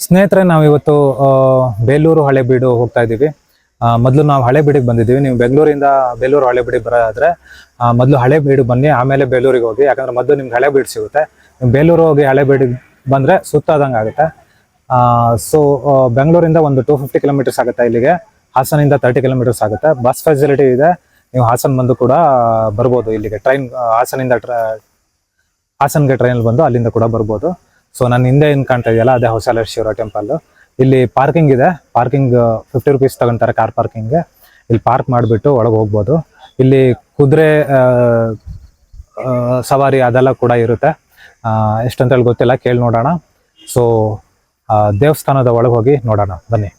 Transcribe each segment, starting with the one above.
ಸ್ನೇಹಿತರೆ, ನಾವಿವತ್ತು ಬೇಲೂರು ಹಳೆಬೀಡು ಹೋಗ್ತಾ ಇದ್ದೀವಿ. ಮೊದಲು ನಾವು ಹಳೆಬೀಡಿಗೆ ಬಂದಿದ್ದೀವಿ. ನೀವು ಬೆಂಗಳೂರಿಂದ ಬೇಲೂರು ಹಳೆಬೀಡಿಗೆ ಬರೋದಾದ್ರೆ ಮೊದಲು ಹಳೆಬೀಡು ಬನ್ನಿ, ಆಮೇಲೆ ಬೇಲೂರಿಗೆ ಹೋಗಿ. ಯಾಕಂದ್ರೆ ಮೊದಲು ನಿಮ್ಗೆ ಹಳೆಬೀಡು ಸಿಗುತ್ತೆ. ನೀವು ಬೇಲೂರು ಹೋಗಿ ಹಳೆಬೀಡಿಗೆ ಬಂದರೆ ಸುತ್ತಾದಂಗೆ ಆಗುತ್ತೆ. ಸೊ ಬೆಂಗಳೂರಿಂದ ಒಂದು 250 ಕಿಲೋಮೀಟರ್ಸ್ ಆಗುತ್ತೆ ಇಲ್ಲಿಗೆ. ಹಾಸನಿಂದ 30 ಕಿಲೋಮೀಟರ್ಸ್ ಆಗುತ್ತೆ. ಬಸ್ ಫೆಸಿಲಿಟಿ ಇದೆ. ನೀವು ಹಾಸನ ಬಂದು ಕೂಡ ಬರ್ಬೋದು ಇಲ್ಲಿಗೆ. ಹಾಸನ್ಗೆ ಟ್ರೈನಲ್ಲಿ ಬಂದು ಅಲ್ಲಿಂದ ಕೂಡ ಬರ್ಬೋದು. ಸೊ ನನ್ನ ಹಿಂದೆ ಏನು ಕಾಣ್ತಾ ಇದೆಯಲ್ಲ, ಅದೇ ಹೊಯ್ಸಳೇಶ್ವರ ಟೆಂಪಲ್. ಇಲ್ಲಿ ಪಾರ್ಕಿಂಗ್ ಇದೆ. ಪಾರ್ಕಿಂಗ್ 50 ರುಪೀಸ್ ತಗೊಂತಾರೆ ಕಾರ್ ಪಾರ್ಕಿಂಗ್ಗೆ. ಇಲ್ಲಿ ಪಾರ್ಕ್ ಮಾಡಿಬಿಟ್ಟು ಒಳಗೆ ಹೋಗ್ಬೋದು. ಇಲ್ಲಿ ಕುದುರೆ ಸವಾರಿ ಅದೆಲ್ಲ ಕೂಡ ಇರುತ್ತೆ. ಎಷ್ಟಂತೇಳಿ ಗೊತ್ತಿಲ್ಲ, ಕೇಳಿ ನೋಡೋಣ. ಸೊ ದೇವಸ್ಥಾನದ ಒಳಗೆ ಹೋಗಿ ನೋಡೋಣ, ಬನ್ನಿ.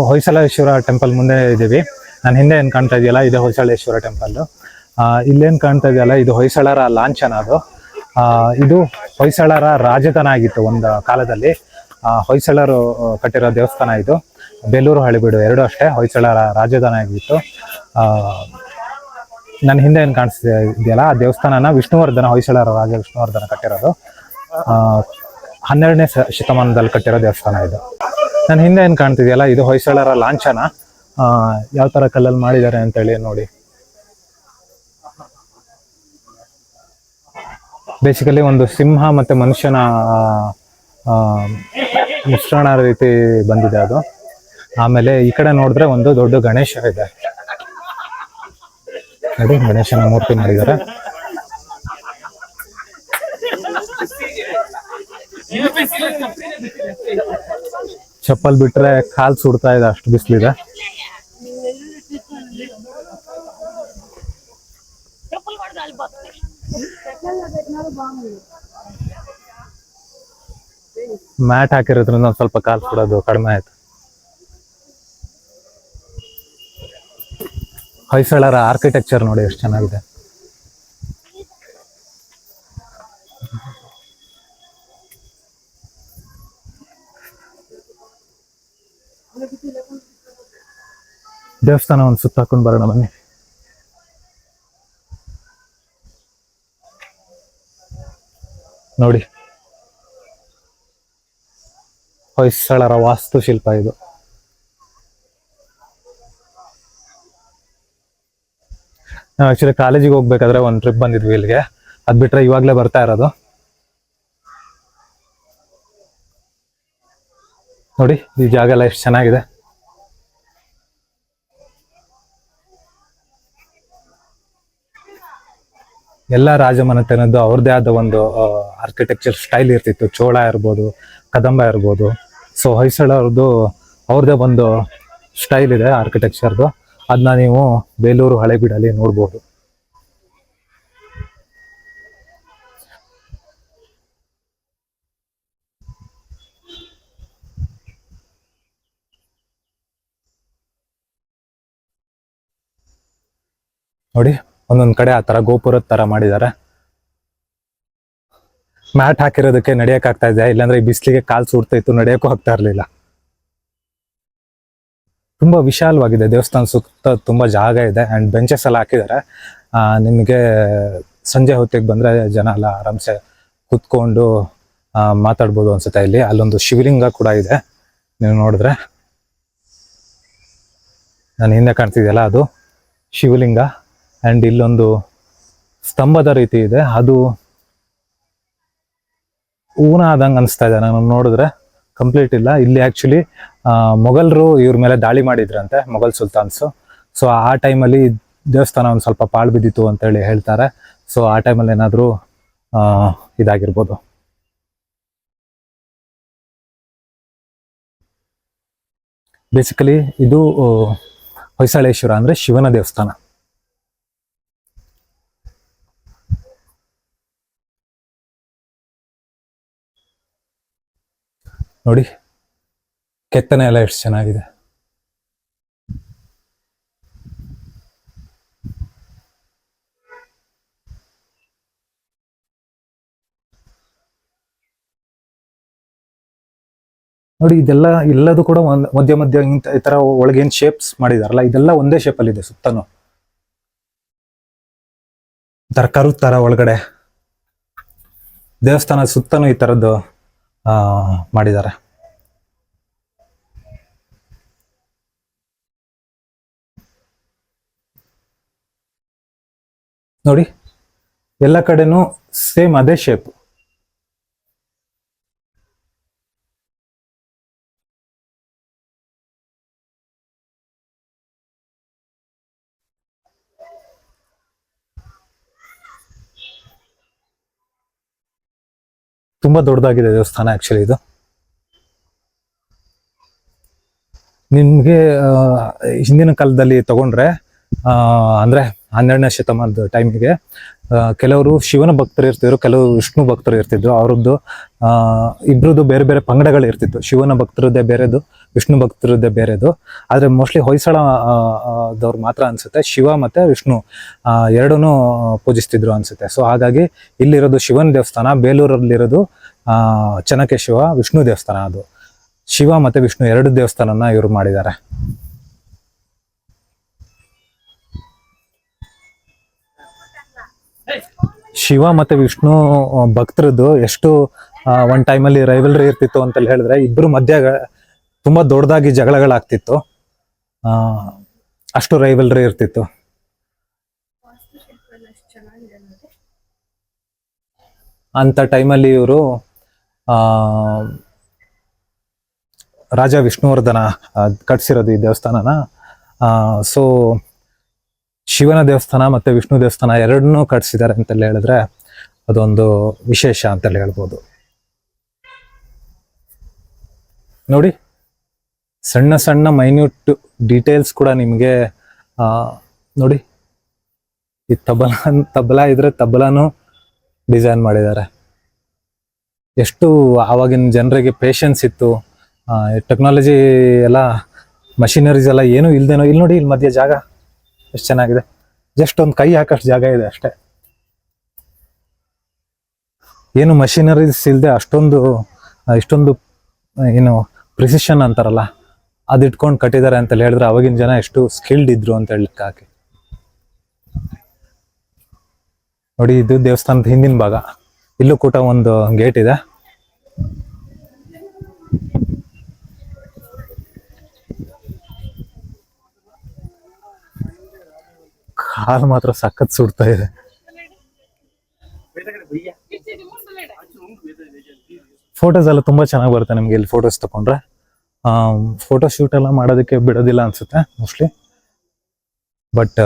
ಹೊಯ್ಸಳೇಶ್ವರ ಟೆಂಪಲ್ ಮುಂದೆ ಇದ್ದೀವಿ. ನನ್ನ ಹಿಂದೆ ಏನು ಕಾಣ್ತಾ ಇದೆಯಲ್ಲ, ಇದು ಹೊಯ್ಸಳೇಶ್ವರ ಟೆಂಪಲ್. ಇಲ್ಲೇನು ಕಾಣ್ತಾ ಇದೆಯಲ್ಲ, ಇದು ಹೊಯ್ಸಳರ ಲಾಂಛನ. ಅದು ಇದು ಹೊಯ್ಸಳರ ರಾಜಧಾನಿ ಆಗಿತ್ತು ಒಂದು ಕಾಲದಲ್ಲಿ. ಹೊಯ್ಸಳರು ಕಟ್ಟಿರೋ ದೇವಸ್ಥಾನ ಇದು. ಬೇಲೂರು ಹಳೆಬೀಡು ಎರಡು ಅಷ್ಟೇ ಹೊಯ್ಸಳರ ರಾಜಧಾನಿ ಆಗಿತ್ತು. ನನ್ನ ಹಿಂದೆ ಏನು ಕಾಣಿಸ್ತಾ ಇದೆಯಲ್ಲ, ಆ ದೇವಸ್ಥಾನನ ವಿಷ್ಣುವರ್ಧನ, ಹೊಯ್ಸಳರ ರಾಜ ವಿಷ್ಣುವರ್ಧನ ಕಟ್ಟಿರೋದು. 12ನೇ ಶತಮಾನದಲ್ಲಿ ಕಟ್ಟಿರೋ ದೇವಸ್ಥಾನ ಇದು. ನನ್ನ ಹಿಂದೆ ಏನು ಕಾಣ್ತಿದೆಯಲ್ಲ, ಇದು ಹೊಯ್ಸಳರ ಲಾಂಛನ. ಯಾವ ತರ ಕಲ್ಲಲ್ಲಿ ಮಾಡಿದ್ದಾರೆ ಅಂತೇಳಿ ನೋಡಿ. ಬೇಸಿಕಲಿ ಒಂದು ಸಿಂಹ ಮತ್ತೆ ಮನುಷ್ಯನ ಮಿಶ್ರಣ ರೀತಿ ಬಂದಿದೆ ಅದು. ಆಮೇಲೆ ಈ ಕಡೆ ನೋಡಿದ್ರೆ ಒಂದು ದೊಡ್ಡ ಗಣೇಶ ಇದೆ ನೋಡಿ, ಗಣೇಶನ ಮೂರ್ತಿ ಮಾಡಿದ್ದಾರೆ. ಚಪ್ಪಲ್ ಬಿಟ್ರೆ ಕಾಲ್ ಸುಡ್ತಾ ಇದೆ, ಅಷ್ಟು ಬಿಸಿಲಿದೆ. ಮ್ಯಾಟ್ ಹಾಕಿರೋದ್ರಿಂದ ಒಂದ್ ಸ್ವಲ್ಪ ಕಾಲ್ ಸುಡೋದು ಕಡಿಮೆ ಆಯ್ತು. ಹೊಯ್ಸಳರ ಆರ್ಕಿಟೆಕ್ಚರ್ ನೋಡಿ ಎಷ್ಟು ಚೆನ್ನಾಗಿದೆ. ದೇವಸ್ಥಾನ ಒಂದು ಸುತ್ತ ಹಾಕೊಂಡು ಬರೋಣ ಬನ್ನಿ. ನೋಡಿ, ಹೊಯ್ಸಳರ ವಾಸ್ತುಶಿಲ್ಪ ಇದು. ನಾವು ಆಕ್ಚುಲಿ ಕಾಲೇಜಿಗೆ ಹೋಗ್ಬೇಕಾದ್ರೆ ಒಂದು ಟ್ರಿಪ್ ಬಂದಿದ್ವಿ ಇಲ್ಲಿಗೆ. ಅದ್ ಬಿಟ್ರೆ ಇವಾಗ್ಲೇ ಬರ್ತಾ ಇರೋದು. ನೋಡಿ, ಈ ಜಾಗ ಎಲ್ಲ ಎಷ್ಟು ಚೆನ್ನಾಗಿದೆ. ಎಲ್ಲ ರಾಜಮನೆತನದ್ದು ಅವ್ರದ್ದೇ ಆದ ಒಂದು ಆರ್ಕಿಟೆಕ್ಚರ್ ಸ್ಟೈಲ್ ಇರ್ತಿತ್ತು. ಚೋಳ ಇರ್ಬೋದು, ಕದಂಬ ಇರ್ಬೋದು. ಸೊ ಹೊಯ್ಸಳರದ್ದು ಅವ್ರದ್ದೇ ಒಂದು ಸ್ಟೈಲ್ ಇದೆ ಆರ್ಕಿಟೆಕ್ಚರ್ದು. ಅದನ್ನ ನೀವು ಬೇಲೂರು ಹಳೆಬೀಡಲ್ಲಿ ನೋಡ್ಬೋದು. ನೋಡಿ, ಒಂದೊಂದ್ ಕಡೆ ಆ ತರ ಗೋಪುರದ ತರ ಮಾಡಿದ್ದಾರೆ. ಮ್ಯಾಟ್ ಹಾಕಿರೋದಕ್ಕೆ ನಡಿಯಕ್ ಆಗ್ತಾ ಇದೆ, ಇಲ್ಲಾಂದ್ರೆ ಈ ಬಿಸಿಲಿಗೆ ಕಾಲ್ ಸುಡ್ತಾ ಇತ್ತು, ನಡಿಯಕ್ಕೂ ಆಗ್ತಾ ಇರ್ಲಿಲ್ಲ. ತುಂಬಾ ವಿಶಾಲವಾಗಿದೆ ದೇವಸ್ಥಾನ. ಸುತ್ತ ತುಂಬಾ ಜಾಗ ಇದೆ ಅಂಡ್ ಬೆಂಚಸ್ ಎಲ್ಲ ಹಾಕಿದ್ದಾರೆ. ನಿಮಗೆ ಸಂಜೆ ಹೊತ್ತಿಗೆ ಬಂದ್ರೆ ಜನ ಎಲ್ಲ ಆರಾಮ್ಸೆ ಕುತ್ಕೊಂಡು ಮಾತಾಡ್ಬೋದು ಅನ್ಸುತ್ತೆ. ಇಲ್ಲಿ ಅಲ್ಲೊಂದು ಶಿವಲಿಂಗ ಕೂಡ ಇದೆ, ನೀವು ನೋಡಿದ್ರೆ. ನಾನು ಹಿಂದೆ ಕಾಣ್ತಿದೆಯಲ್ಲ, ಅದು ಶಿವಲಿಂಗ. ಅಂಡ್ ಇಲ್ಲೊಂದು ಸ್ತಂಭದ ರೀತಿ ಇದೆ, ಅದು ಊನ ಆದಂಗೆ ಅನಿಸ್ತಾ ಇದೆ ನಾನು ನೋಡಿದ್ರೆ. ಕಂಪ್ಲೀಟ್ ಇಲ್ಲ. ಇಲ್ಲಿ ಆ್ಯಕ್ಚುಲಿ ಮೊಘಲರು ಇವ್ರ ಮೇಲೆ ದಾಳಿ ಮಾಡಿದ್ರಂತೆ, ಮೊಘಲ್ ಸುಲ್ತಾನ್ಸು. ಸೊ ಆ ಟೈಮಲ್ಲಿ ದೇವಸ್ಥಾನ ಒಂದು ಸ್ವಲ್ಪ ಪಾಳು ಬಿದ್ದಿತ್ತು ಅಂತೇಳಿ ಹೇಳ್ತಾರೆ. ಸೊ ಆ ಟೈಮಲ್ಲಿ ಏನಾದರೂ ಇದಾಗಿರ್ಬೋದು. ಬೇಸಿಕಲಿ ಇದು ಹೊಯ್ಸಳೇಶ್ವರ ಅಂದರೆ ಶಿವನ ದೇವಸ್ಥಾನ. ನೋಡಿ ಕೆತ್ತನೆ ಎಲ್ಲ ಎಷ್ಟು ಚೆನ್ನಾಗಿದೆ. ನೋಡಿ ಇದೆಲ್ಲ ಎಲ್ಲದೂ ಕೂಡ ಮಧ್ಯ ಮಧ್ಯ ಈ ತರ ಒಳಗೆ ಏನ್ ಶೇಪ್ಸ್ ಮಾಡಿದಾರಲ್ಲ, ಇದೆಲ್ಲ ಒಂದೇ ಶೇಪ್ ಅಲ್ಲಿ ಇದೆ ಸುತ್ತನು. ಕರು ತರ ಒಳಗಡೆ ದೇವಸ್ಥಾನ ಸುತ್ತನು ಈ ತರದ್ದು ಮಾಡಿದ್ದಾರೆ. ನೋಡಿ ಎಲ್ಲ ಕಡೆನೂ ಸೇಮ್ ಅದೇ ಶೇಪ್. ತುಂಬಾ ದೊಡ್ಡದಾಗಿದೆ ದೇವಸ್ಥಾನ ಆಕ್ಚುಲಿ ಇದು. ನಿಮ್ಗೆ ಹಿಂದಿನ ಕಾಲದಲ್ಲಿ ತಗೊಂಡ್ರೆ ಅಂದ್ರೆ 12ನೇ ಶತಮಾನದ ಟೈಮಿಗೆ ಕೆಲವರು ಶಿವನ ಭಕ್ತರು ಇರ್ತಿದ್ರು, ಕೆಲವರು ವಿಷ್ಣು ಭಕ್ತರು ಇರ್ತಿದ್ರು. ಅವರದ್ದು ಇಬ್ರದ್ದು ಬೇರೆ ಬೇರೆ ಪಂಗಡಗಳು ಇರ್ತಿತ್ತು. ಶಿವನ ಭಕ್ತರದ್ದೇ ಬೇರೆದು, ವಿಷ್ಣು ಭಕ್ತರದ್ದೇ ಬೇರೆದು. ಆದ್ರೆ ಮೋಸ್ಟ್ಲಿ ಹೊಯ್ಸಳದವ್ರು ಮಾತ್ರ ಅನ್ಸುತ್ತೆ ಶಿವ ಮತ್ತೆ ವಿಷ್ಣು ಎರಡೂ ಪೂಜಿಸ್ತಿದ್ರು ಅನ್ಸುತ್ತೆ. ಸೊ ಹಾಗಾಗಿ ಇಲ್ಲಿರೋದು ಶಿವನ ದೇವಸ್ಥಾನ, ಬೇಲೂರಲ್ಲಿರೋದು ಚೆನ್ನಕೇಶವ ವಿಷ್ಣು ದೇವಸ್ಥಾನ. ಅದು ಶಿವ ಮತ್ತೆ ವಿಷ್ಣು ಎರಡು ದೇವಸ್ಥಾನನ ಇವರು ಮಾಡಿದ್ದಾರೆ. ಶಿವ ಮತ್ತೆ ವಿಷ್ಣು ಭಕ್ತರದ್ದು ಎಷ್ಟು ಒಂದ್ ಟೈಮಲ್ಲಿ ರೈವಲ್ರಿ ಇರ್ತಿತ್ತು ಅಂತ ಹೇಳಿದ್ರೆ, ಇಬ್ರು ಮಧ್ಯ ತುಂಬಾ ದೊಡ್ಡದಾಗಿ ಜಗಳಗಳಾಗ್ತಿತ್ತು. ಅಷ್ಟು ರೈವಲ್ರಿ ಇರ್ತಿತ್ತು. ಅಂತ ಟೈಮಲ್ಲಿ ಇವರು ರಾಜ ವಿಷ್ಣುವರ್ಧನ ಕಟ್ಸಿರೋದು ಈ ದೇವಸ್ಥಾನನ. ಸೊ ಶಿವನ ದೇವಸ್ಥಾನ ಮತ್ತೆ ವಿಷ್ಣು ದೇವಸ್ಥಾನ ಎರಡನ್ನೂ ಕಟ್ಸಿದ್ದಾರೆ ಅಂತೆಲ್ಲ ಹೇಳಿದ್ರೆ ಅದೊಂದು ವಿಶೇಷ ಅಂತೆಲ್ಲ ಹೇಳ್ಬೋದು. ನೋಡಿ ಸಣ್ಣ ಸಣ್ಣ ಮೈನ್ಯೂಟ್ ಡೀಟೇಲ್ಸ್ ಕೂಡ ನಿಮಗೆ ನೋಡಿ, ಈ ತಬಲಾ ಇದ್ರೆ ತಬಲಾನು ಡಿಸೈನ್ ಮಾಡಿದ್ದಾರೆ. ಎಷ್ಟು ಆವಾಗಿನ ಜನರಿಗೆ ಪೇಷನ್ಸ್ ಇತ್ತು. ಟೆಕ್ನಾಲಜಿ ಎಲ್ಲ ಮಷಿನರೀಸ್ ಎಲ್ಲ ಏನೂ ಇಲ್ದೇನೋ. ಇಲ್ಲಿ ನೋಡಿ, ಇಲ್ಲಿ ಮಧ್ಯ ಜಾಗ ಎಷ್ಟು ಚೆನ್ನಾಗಿದೆ. ಜಸ್ಟ್ ಒಂದು ಕೈ ಹಾಕಷ್ಟು ಜಾಗ ಇದೆ ಅಷ್ಟೇ. ಏನು ಮಷಿನರೀಸ್ ಇಲ್ಲದೆ ಇಷ್ಟೊಂದು ಏನು ಪ್ರಿಸಿಷನ್ ಅಂತಾರಲ್ಲ, ಅದು ಇಟ್ಕೊಂಡು ಕಟ್ಟಿದ್ದಾರೆ ಅಂತ ಹೇಳಿದ್ರೆ ಅವಾಗಿನ ಜನ ಎಷ್ಟು ಸ್ಕಿಲ್ಡ್ ಇದ್ರು ಅಂತ ಹೇಳಲಿಕ್ಕೆ ಹಾಕಿ. ನೋಡಿ ಇದು ದೇವಸ್ಥಾನದ ಹಿಂದಿನ ಭಾಗ. ಇಲ್ಲೂ ಕೂಡ ಒಂದು ಗೇಟ್ ಇದೆ. ಕಾಲು ಮಾತ್ರ ಸಖತ್ ಸುಡ್ತಾ ಇದೆ. ಫೋಟೋಸ್ ಎಲ್ಲ ತುಂಬಾ ಚೆನ್ನಾಗಿ ಬರುತ್ತೆ ನಿಮ್ಗೆ ಇಲ್ಲಿ ಫೋಟೋಸ್ ತಕೊಂಡ್ರೆ. ಫೋಟೋ ಶೂಟ್ ಎಲ್ಲ ಮಾಡೋದಕ್ಕೆ ಬಿಡೋದಿಲ್ಲ ಅನ್ಸುತ್ತೆ ಮೋಸ್ಟ್ಲಿ, ಬಟ್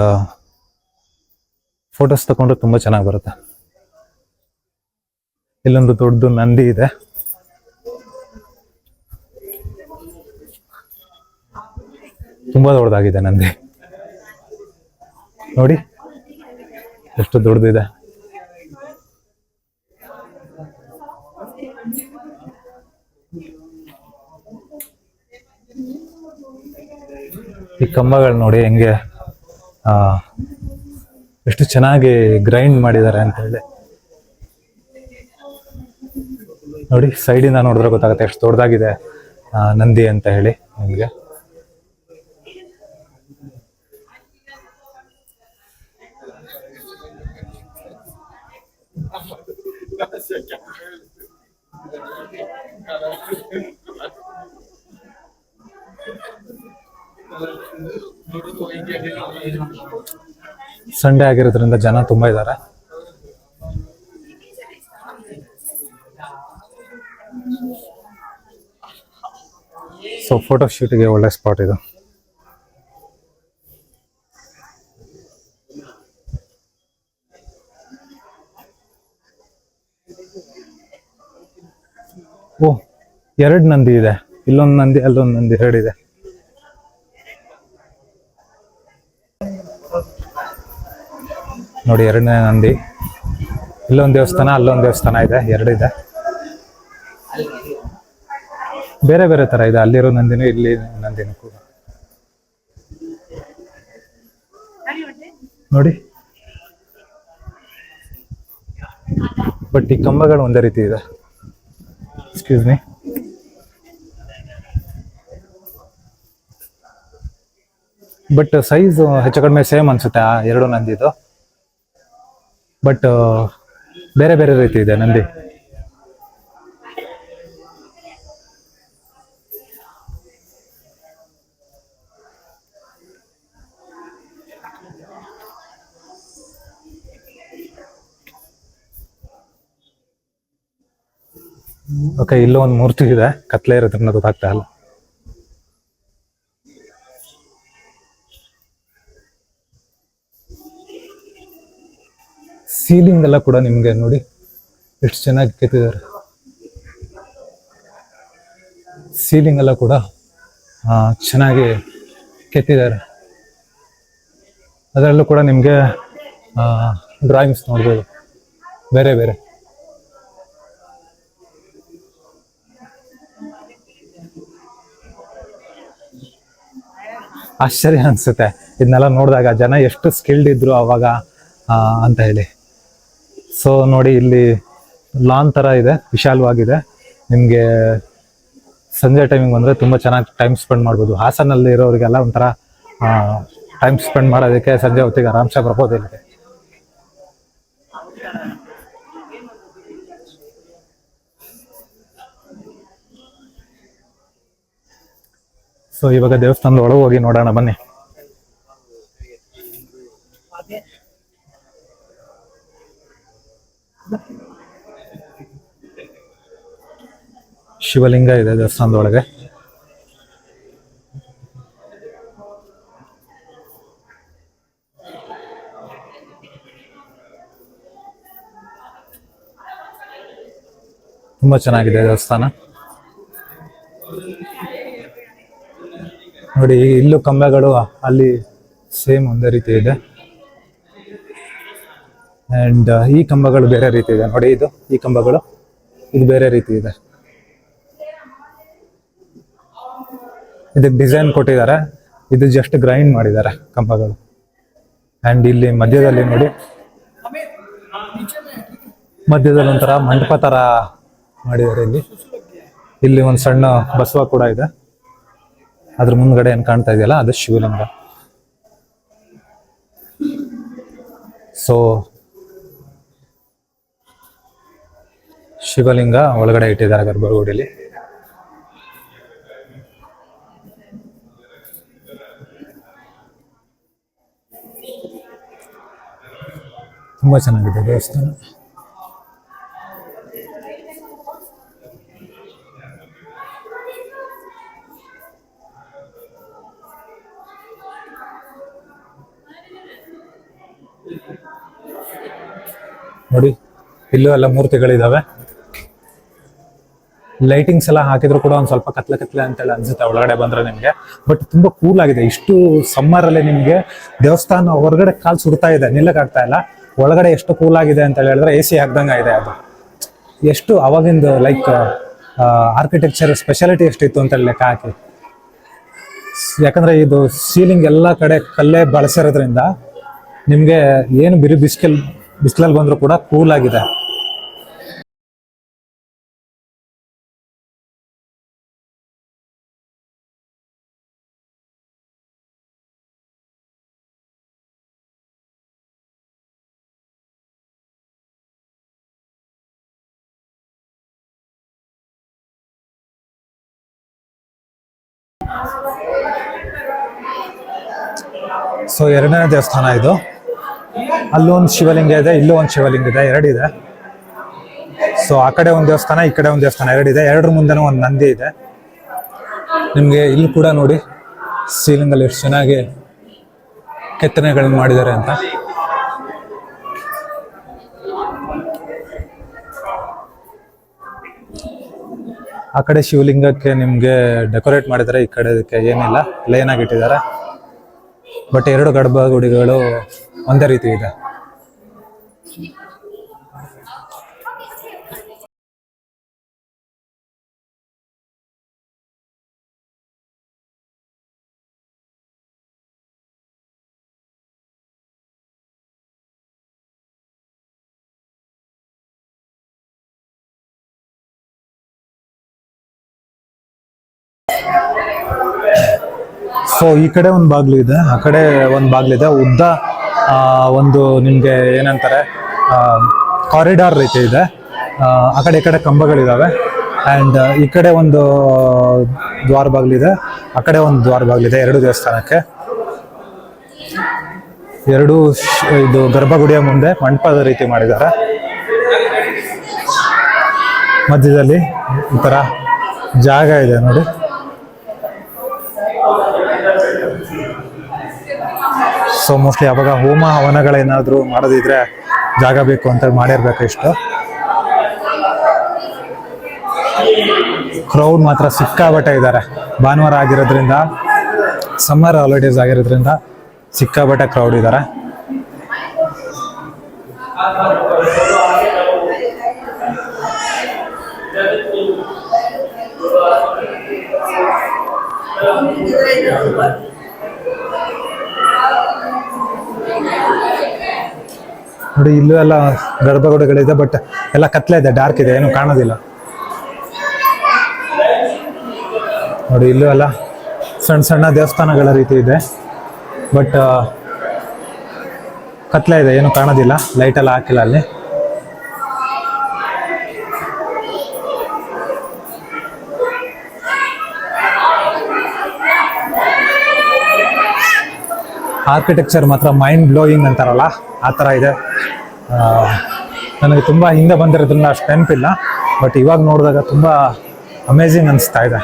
ಫೋಟೋಸ್ ತಕೊಂಡ್ರೆ ತುಂಬಾ ಚೆನ್ನಾಗಿ ಬರುತ್ತೆ. ಇಲ್ಲೊಂದು ದೊಡ್ಡ ನಂದಿ ಇದೆ. ತುಂಬಾ ದೊಡ್ಡದಾಗಿದೆ ನಂದಿ. ನೋಡಿ ಎಷ್ಟು ದೊಡ್ಡದಿದೆ. ಈ ಕಂಬಗಳು ನೋಡಿ ಹೆಂಗೆ ಎಷ್ಟು ಚೆನ್ನಾಗಿ ಗ್ರೈಂಡ್ ಮಾಡಿದ್ದಾರೆ ಅಂತ ಹೇಳಿ. ನೋಡಿ ಸೈಡಿಂದ ನೋಡಿದ್ರೆ ಗೊತ್ತಾಗುತ್ತೆ ಎಷ್ಟು ದೊಡ್ಡದಾಗಿದೆ ನಂದಿ ಅಂತ ಹೇಳಿ ನಿಮ್ಗೆ. ಸಂಡೇ ಆಗಿರೋದ್ರಿಂದ ಜನ ತುಂಬಾ ಇದ್ದಾರೆ. ಸೊ ಫೋಟೋ ಶೂಟ್ಗೆ ಒಳ್ಳೆ ಸ್ಪಾಟ್ ಇದು. ಓ, 2 ನಂದಿ ಇದೆ, ಇಲ್ಲೊಂದು ನಂದಿ ಅಲ್ಲೊಂದು ನಂದಿ, 2 ಇದೆ. ನೋಡಿ 2ನೇ ನಂದಿ, ಇಲ್ಲೊಂದು ದೇವಸ್ಥಾನ ಅಲ್ಲೊಂದು ದೇವಸ್ಥಾನ ಇದೆ, 2 ಇದೆ. ಬೇರೆ ಬೇರೆ ತರ ಇದೆ, ಅಲ್ಲಿರೋ ನಂದಿನೂ ಇಲ್ಲಿ ನಂದಿನೂ ಕೂಡ. ನೋಡಿ, ಬಟ್ ಈ ಕಂಬಗಳು ಒಂದೇ ರೀತಿ ಇದೆ. Excuse me. ಬಟ್ ಸೈಜ್ ಹೆಚ್ಚು ಕಡಿಮೆ ಸೇಮ್ ಅನ್ಸುತ್ತೆ ಆ 2 ನಂದಿದು, ಬಟ್ ಬೇರೆ ಬೇರೆ ರೀತಿ ಇದೆ ನಂದಿ. ಓಕೆ, ಇಲ್ಲೂ ಒಂದು ಮೂರ್ತಿ ಇದೆ, ಕತ್ಲೆ ಇರೋದ್ರಿಂದ ಗೊತ್ತಾಗ್ತಾ ಇಲ್ಲ. ಸೀಲಿಂಗ್ ಎಲ್ಲ ಕೂಡ ನಿಮ್ಗೆ ನೋಡಿ ಎಷ್ಟು ಚೆನ್ನಾಗಿ ಕೆತ್ತಿದ್ದಾರೆ. ಸೀಲಿಂಗ್ ಎಲ್ಲ ಕೂಡ ಚೆನ್ನಾಗಿ ಕೆತ್ತಿದ್ದಾರೆ. ಅದರಲ್ಲೂ ಕೂಡ ನಿಮಗೆ ಡ್ರಾಯಿಂಗ್ಸ್ ನೋಡ್ಬೋದು ಬೇರೆ ಬೇರೆ. ಆಶ್ಚರ್ಯ ಅನ್ಸುತ್ತೆ ಇದನ್ನೆಲ್ಲ ನೋಡಿದಾಗ, ಜನ ಎಷ್ಟು ಸ್ಕಿಲ್ಡ್ ಇದ್ರು ಅವಾಗ ಅಂತ ಹೇಳಿ. ಸೊ ನೋಡಿ, ಇಲ್ಲಿ ಲಾನ್ ತರ ಇದೆ, ವಿಶಾಲವಾಗಿದೆ. ನಿಮಗೆ ಸಂಜೆ ಟೈಮಿಂಗ್ ಬಂದರೆ ತುಂಬ ಚೆನ್ನಾಗಿ ಟೈಮ್ ಸ್ಪೆಂಡ್ ಮಾಡ್ಬೋದು. ಹಾಸನಲ್ಲಿ ಇರೋರಿಗೆಲ್ಲ ಒಂಥರ ಟೈಮ್ ಸ್ಪೆಂಡ್ ಮಾಡೋದಕ್ಕೆ ಸಂಜೆ ಹೊತ್ತಿಗೆ ಆರಾಮ್ಸೆ ಬರ್ಬೋದು ಇಲ್ಲಿಗೆ. ಸೊ ಇವಾಗ ದೇವಸ್ಥಾನದ ಒಳಗೆ ಹೋಗಿ ನೋಡೋಣ ಬನ್ನಿ. ಶಿವಲಿಂಗ ಇದೆ ದೇವಸ್ಥಾನದ ಒಳಗೆ. ತುಂಬಾ ಚೆನ್ನಾಗಿದೆ ದೇವಸ್ಥಾನ. ನೋಡಿ, ಇಲ್ಲೂ ಕಂಬಗಳು ಅಲ್ಲಿ ಸೇಮ್ ಒಂದೇ ರೀತಿ ಇದೆ, ಅಂಡ್ ಈ ಕಂಬಗಳು ಬೇರೆ ರೀತಿ ಇದೆ. ನೋಡಿ, ಈ ಕಂಬಗಳು ಇದು ಬೇರೆ ರೀತಿ ಇದೆ. ಇದಕ್ಕೆ ಡಿಸೈನ್ ಕೊಟ್ಟಿದ್ದಾರೆ, ಇದು ಜಸ್ಟ್ ಗ್ರೈಂಡ್ ಮಾಡಿದ್ದಾರೆ ಕಂಬಗಳು. ಅಂಡ್ ಇಲ್ಲಿ ಮಧ್ಯದಲ್ಲಿ ನೋಡಿ, ಮಧ್ಯದಲ್ಲಿ ಒಂಥರ ಮಂಟಪ ತರ ಮಾಡಿದ್ದಾರೆ. ಇಲ್ಲಿ ಒಂದು ಸಣ್ಣ ಬಸವ ಕೂಡ ಇದೆ. ಅದ್ರ ಮುಂದ್ಗಡೆ ಏನ್ ಕಾಣ್ತಾ ಇದೆಯಲ್ಲ, ಅದು ಶಿವಲಿಂಗ. ಸೊ ಶಿವಲಿಂಗ ಒಳಗಡೆ ಇಟ್ಟಿದ್ದಾರೆ ಗರ್ಭಗುಡಿಯಲ್ಲಿ. ತುಂಬಾ ಚೆನ್ನಾಗಿದೆ ದೇವಸ್ಥಾನ. ನೋಡಿ, ಇಲ್ಲೂ ಎಲ್ಲ ಮೂರ್ತಿಗಳಿದಾವೆ. ಲೈಟಿಂಗ್ಸ್ ಎಲ್ಲ ಹಾಕಿದ್ರು ಕೂಡ ಒಂದ್ ಸ್ವಲ್ಪ ಕತ್ಲೆ ಕತ್ಲೆ ಅಂತೆಲ್ಲ ಅನ್ಸುತ್ತೆ ಒಳಗಡೆ ಬಂದ್ರೆ ನಿಮ್ಗೆ. ಬಟ್ ತುಂಬಾ ಕೂಲ್ ಆಗಿದೆ. ಇಷ್ಟು ಸಮ್ಮರ್ ಅಲ್ಲಿ ನಿಮ್ಗೆ ದೇವಸ್ಥಾನ ಹೊರಗಡೆ ಕಾಲ್ ಸುಡ್ತಾ ಇದೆ, ನಿಲ್ಲಕ್ ಆಗ್ತಾ ಇಲ್ಲ. ಒಳಗಡೆ ಎಷ್ಟು ಕೂಲ್ ಆಗಿದೆ ಅಂತ ಹೇಳಿದ್ರೆ AC ಹಾಕ್ದಂಗ ಇದೆ. ಅದು ಎಷ್ಟು ಅವಾಗಿಂದ ಲೈಕ್ ಆರ್ಕಿಟೆಕ್ಚರ್ ಸ್ಪೆಷಾಲಿಟಿ ಎಷ್ಟಿತ್ತು ಅಂತ ಲೆಕ್ಕ ಹಾಕಿ. ಯಾಕಂದ್ರೆ ಇದು ಸೀಲಿಂಗ್ ಎಲ್ಲ ಕಡೆ ಕಲ್ಲೇ ಬಳಸಿರೋದ್ರಿಂದ ನಿಮ್ಗೆ ಏನು ಬಿಸಿಲಲ್ಲಿ ಬಂದ್ರು ಕೂಡ ಕೂಲ್ ಆಗಿದೆ. ಸೊ 2ನೇ ದೇವಸ್ಥಾನ ಇದು. ಅಲ್ಲೊಂದು ಶಿವಲಿಂಗ ಇದೆ, ಇಲ್ಲೂ ಒಂದು ಶಿವಲಿಂಗ ಇದೆ, 2 ಇದೆ. ಸೊ ಆ ಕಡೆ ಒಂದು ದೇವಸ್ಥಾನ, ಈ ಕಡೆ ಒಂದು ದೇವಸ್ಥಾನ ಎರಡಿದೆ. ಎರಡರ ಮುಂದೆನೂ ಒಂದು ನಂದಿ ಇದೆ. ನಿಮಗೆ ಇಲ್ಲಿ ಕೂಡ ನೋಡಿ ಸೀಲಿಂಗಲ್ಲಿ ಎಷ್ಟು ಚೆನ್ನಾಗಿ ಕೆತ್ತನೆಗಳನ್ನು ಮಾಡಿದ್ದಾರೆ ಅಂತ. ಆ ಕಡೆ ಶಿವಲಿಂಗಕ್ಕೆ ನಿಮಗೆ ಡೆಕೋರೇಟ್ ಮಾಡಿದ್ದಾರೆ, ಈ ಕಡೆ ಇದಕ್ಕೆ ಏನಿಲ್ಲ, ಪ್ಲೇನ್ ಆಗಿ ಇಟ್ಟಿದ್ದಾರೆ. ಬಟ್ ಎರಡು ಗರ್ಭಗುಡಿಗಳು ಒಂದೇ ರೀತಿ ಇದೆ. ಸೊ ಈ ಕಡೆ ಒಂದು ಬಾಗಿಲು ಇದೆ, ಆ ಕಡೆ ಒಂದು ಬಾಗಿಲಿದೆ. ಉದ್ದ ಒಂದು ನಿಮಗೆ ಏನಂತಾರೆ ಕಾರಿಡಾರ್ ರೀತಿ ಇದೆ. ಆ ಕಡೆ ಈ ಕಡೆ ಕಂಬಗಳಿದಾವೆ. ಆ್ಯಂಡ್ ಈ ಕಡೆ ಒಂದು ದ್ವಾರ ಬಾಗಿಲಿದೆ, ಆ ಕಡೆ ಒಂದು ದ್ವಾರ ಬಾಗಿಲಿದೆ. ಎರಡು ದೇವಸ್ಥಾನಕ್ಕೆ ಎರಡು ಇದು ಗರ್ಭಗುಡಿಯ ಮುಂದೆ ಮಂಟಪದ ರೀತಿ ಮಾಡಿದ್ದಾರೆ. ಮಧ್ಯದಲ್ಲಿ ಈ ಥರ ಜಾಗ ಇದೆ ನೋಡಿ. ಸೊ ಮೋಸ್ಟ್ಲಿ ಅವಾಗ ಹೋಮ ಹವನಗಳೇನಾದರೂ ಮಾಡೋದಿದ್ರೆ ಜಾಗ ಬೇಕು ಅಂತ ಮಾಡಿರ್ಬೇಕು. ಇಷ್ಟು ಕ್ರೌಡ್ ಮಾತ್ರ ಸಿಕ್ಕಾಬಟ್ಟೆ ಇದ್ದಾರೆ. ಭಾನುವಾರ ಆಗಿರೋದ್ರಿಂದ, ಸಮ್ಮರ್ ಹಾಲಿಡೇಸ್ ಆಗಿರೋದ್ರಿಂದ ಸಿಕ್ಕಾಬಟ್ಟೆ ಕ್ರೌಡ್ ಇದ್ದಾರೆ. ನೋಡಿ ಇಲ್ಲೂ ಎಲ್ಲ ಗರ್ಭಗುಡಿಗಳಿದೆ, ಬಟ್ ಎಲ್ಲ ಕತ್ಲೆ ಇದೆ, ಡಾರ್ಕ್ ಇದೆ, ಏನು ಕಾಣೋದಿಲ್ಲ. ನೋಡಿ ಇಲ್ಲೂ ಎಲ್ಲ ಸಣ್ಣ ಸಣ್ಣ ದೇವಸ್ಥಾನಗಳ ರೀತಿ ಇದೆ, ಬಟ್ ಕತ್ಲೆ ಇದೆ, ಏನು ಕಾಣೋದಿಲ್ಲ, ಲೈಟ್ ಎಲ್ಲ ಹಾಕಿಲ್ಲ ಅಲ್ಲಿ. ಆರ್ಕಿಟೆಕ್ಚರ್ ಮಾತ್ರ ಮೈಂಡ್ ಬ್ಲೋಯಿಂಗ್ ಅಂತಾರಲ್ಲ ಆ ಥರ ಇದೆ. ನನಗೆ ತುಂಬ ಹಿಂದೆ ಬಂದಿರೋದ್ರಿಂದ ಅಷ್ಟು ನೆನಪಿಲ್ಲ, ಬಟ್ ಇವಾಗ ನೋಡಿದಾಗ ತುಂಬ ಅಮೇಝಿಂಗ್ ಅನಿಸ್ತಾ ಇದೆ.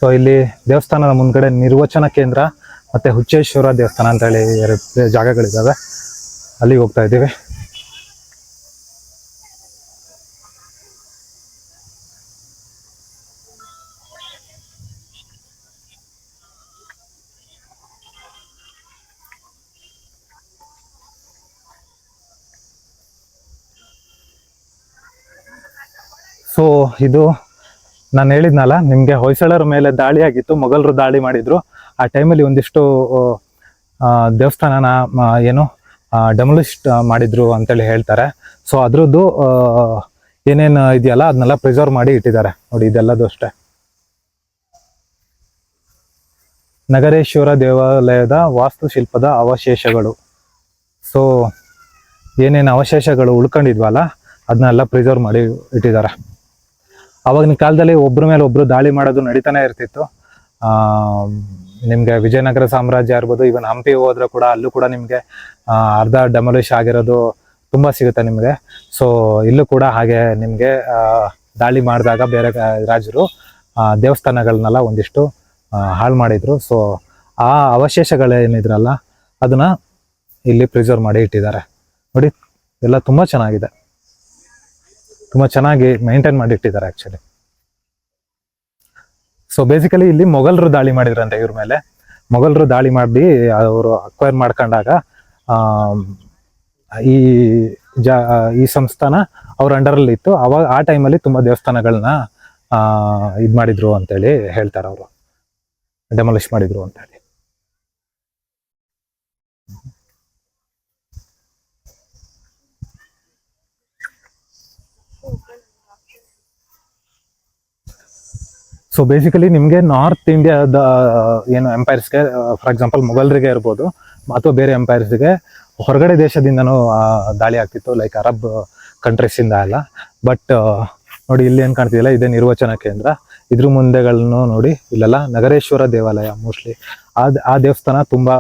ಸೊ ಇಲ್ಲಿ ದೇವಸ್ಥಾನದ ಮುಂದ್ಗಡೆ ನಿರ್ವಚನ ಕೇಂದ್ರ ಮತ್ತೆ ಹುಚ್ಚೇಶ್ವರ ದೇವಸ್ಥಾನ ಅಂತ ಹೇಳಿ ಎರಡು ಜಾಗಗಳಿದ್ದಾವೆ, ಅಲ್ಲಿಗೆ ಹೋಗ್ತಾ ಇದ್ದೀವಿ. ಸೊ ಇದು ನಾನು ಹೇಳಿದ್ನಲ್ಲ ನಿಮಗೆ, ಹೊಯ್ಸಳರ ಮೇಲೆ ದಾಳಿ ಆಗಿತ್ತು, ಮೊಘಲರು ದಾಳಿ ಮಾಡಿದ್ರು. ಆ ಟೈಮಲ್ಲಿ ಒಂದಿಷ್ಟು ದೇವಸ್ಥಾನನ ಏನು ಡೆಮೊಲಿಷ್ ಮಾಡಿದ್ರು ಅಂತೇಳಿ ಹೇಳ್ತಾರೆ. ಸೊ ಅದ್ರದ್ದು ಏನೇನು ಇದೆಯಲ್ಲ ಅದನ್ನೆಲ್ಲ ಪ್ರಿಸರ್ವ್ ಮಾಡಿ ಇಟ್ಟಿದ್ದಾರೆ ನೋಡಿ. ಇದೆಲ್ಲದು ಅಷ್ಟೇ ನಗರೇಶ್ವರ ದೇವಾಲಯದ ವಾಸ್ತುಶಿಲ್ಪದ ಅವಶೇಷಗಳು. ಸೊ ಏನೇನು ಅವಶೇಷಗಳು ಉಳ್ಕೊಂಡಿದ್ವಲ್ಲ ಅದನ್ನೆಲ್ಲ ಪ್ರಿಸರ್ವ್ ಮಾಡಿ ಇಟ್ಟಿದ್ದಾರೆ. ಆವಾಗಿನ ಕಾಲದಲ್ಲಿ ಒಬ್ಬರ ಮೇಲೆ ಒಬ್ರು ದಾಳಿ ಮಾಡೋದು ನಡೀತಾನೆ ಇರ್ತಿತ್ತು. ನಿಮ್ಗೆ ವಿಜಯನಗರ ಸಾಮ್ರಾಜ್ಯ ಇರ್ಬೋದು, ಇವನ್ ಹಂಪಿ ಹೋದ್ರೆ ಕೂಡ ಅಲ್ಲೂ ಕೂಡ ನಿಮ್ಗೆ ಅರ್ಧ ಡೆಮೊಲಿಷ್ ಆಗಿರೋದು ತುಂಬಾ ಸಿಗುತ್ತೆ ನಿಮ್ಗೆ. ಸೊ ಇಲ್ಲೂ ಕೂಡ ಹಾಗೆ ನಿಮ್ಗೆ ದಾಳಿ ಮಾಡಿದಾಗ ಬೇರೆ ರಾಜರು ದೇವಸ್ಥಾನಗಳನ್ನೆಲ್ಲ ಒಂದಿಷ್ಟು ಹಾಳು ಮಾಡಿದ್ರು. ಸೊ ಆ ಅವಶೇಷಗಳೇನಿದ್ರಲ್ಲ ಅದನ್ನ ಇಲ್ಲಿ ಪ್ರಿಸರ್ವ್ ಮಾಡಿ ಇಟ್ಟಿದ್ದಾರೆ ನೋಡಿ. ಎಲ್ಲ ತುಂಬಾ ಚೆನ್ನಾಗಿದೆ, ತುಂಬಾ ಚೆನ್ನಾಗಿ ಮೇಂಟೈನ್ ಮಾಡಿ ಇಟ್ಟಿದ್ದಾರೆ ಆಕ್ಚುಲಿ. ಸೊ ಬೇಸಿಕಲಿ ಇಲ್ಲಿ ಮೊಘಲರು ದಾಳಿ ಮಾಡಿದ್ರಂತೆ ಇವ್ರ ಮೇಲೆ. ಮೊಘಲರು ದಾಳಿ ಮಾಡಿ ಅವರು ಅಕ್ವೈರ್ ಮಾಡ್ಕೊಂಡಾಗ ಈ ಸಂಸ್ಥಾನ ಅವ್ರ ಅಂಡರಲ್ಲಿ ಇತ್ತು. ಅವಾಗ ಆ ಟೈಮಲ್ಲಿ ತುಂಬಾ ದೇವಸ್ಥಾನಗಳನ್ನ ಇದ್ ಮಾಡಿದ್ರು ಅಂತೇಳಿ ಹೇಳ್ತಾರೆ, ಅವರು ಡೆಮೊಲಿಷ್ ಮಾಡಿದ್ರು ಅಂತೇಳಿ. ಸೊ ಬೇಸಿಕಲಿ ನಿಮಗೆ ನಾರ್ತ್ ಇಂಡಿಯಾದ ಏನು ಎಂಪೈರ್ಸ್ಗೆ, ಫಾರ್ ಎಕ್ಸಾಂಪಲ್ ಮೊಘಲರಿಗೆ ಇರ್ಬೋದು ಅಥವಾ ಬೇರೆ ಎಂಪೈರ್ಸ್ಗೆ ಹೊರಗಡೆ ದೇಶದಿಂದನೂ ದಾಳಿ ಆಗ್ತಿತ್ತು, ಲೈಕ್ ಅರಬ್ ಕಂಟ್ರೀಸಿಂದ ಎಲ್ಲ. ಬಟ್ ನೋಡಿ ಇಲ್ಲಿ ಏನು ಕಾಣ್ತಿದೆಯಲ್ಲ, ಇದೇ ನಿರ್ವಚನ ಕೇಂದ್ರ. ಇದ್ರ ಮುಂದೆಗಳನ್ನು ನೋಡಿ, ಇಲ್ಲೆಲ್ಲ ನಗರೇಶ್ವರ ದೇವಾಲಯ. ಮೋಸ್ಟ್ಲಿ ಆ ದೇವಸ್ಥಾನ ತುಂಬಾ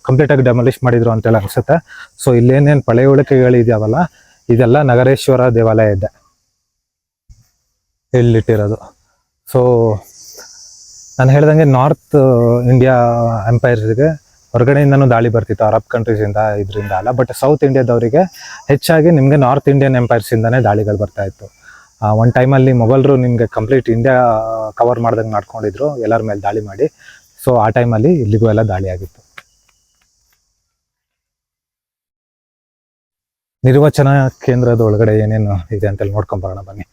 ಕಂಪ್ಲೀಟ್ ಆಗಿ ಡೆಮಾಲಿಷ್ ಮಾಡಿದ್ರು ಅಂತೆಲ್ಲ ಅನ್ಸುತ್ತೆ. ಸೊ ಇಲ್ಲೇನೇನು ಪಳೆಯುಳಿಕೆಗಳಿದಾವಲ್ಲ, ಇದೆಲ್ಲ ನಗರೇಶ್ವರ ದೇವಾಲಯ ಇದೆ ಇಲ್ಲಿಟ್ಟಿರೋದು. ಸೊ ನಾನು ಹೇಳ್ದಂಗೆ ನಾರ್ತ್ ಇಂಡಿಯಾ ಎಂಪೈರ್ಸ್ಗೆ ಹೊರಗಡೆಯಿಂದನೂ ದಾಳಿ ಬರ್ತಿತ್ತು, ಅರಬ್ ಕಂಟ್ರೀಸಿಂದ, ಇದರಿಂದ ಅಲ್ಲ. ಬಟ್ ಸೌತ್ ಇಂಡಿಯಾದವರಿಗೆ ಹೆಚ್ಚಾಗಿ ನಿಮಗೆ ನಾರ್ತ್ ಇಂಡಿಯನ್ ಎಂಪೈರ್ಸಿಂದನೇ ದಾಳಿಗಳು ಬರ್ತಾ ಇತ್ತು. ಒಂದು ಟೈಮಲ್ಲಿ ಮೊಘಲರು ನಿಮಗೆ ಕಂಪ್ಲೀಟ್ ಇಂಡಿಯಾ ಕವರ್ ಮಾಡ್ದಂಗೆ ಮಾಡ್ಕೊಂಡಿದ್ರು, ಎಲ್ಲರ ಮೇಲೆ ದಾಳಿ ಮಾಡಿ. ಸೊ ಆ ಟೈಮಲ್ಲಿ ಇಲ್ಲಿಗೂ ಎಲ್ಲ ದಾಳಿ ಆಗಿತ್ತು. ನಿರ್ವಚನ ಕೇಂದ್ರದ ಒಳಗಡೆ ಏನೇನು ಇದೆ ಅಂತೇಳಿ ನೋಡ್ಕೊಂಬರೋಣ ಬನ್ನಿ.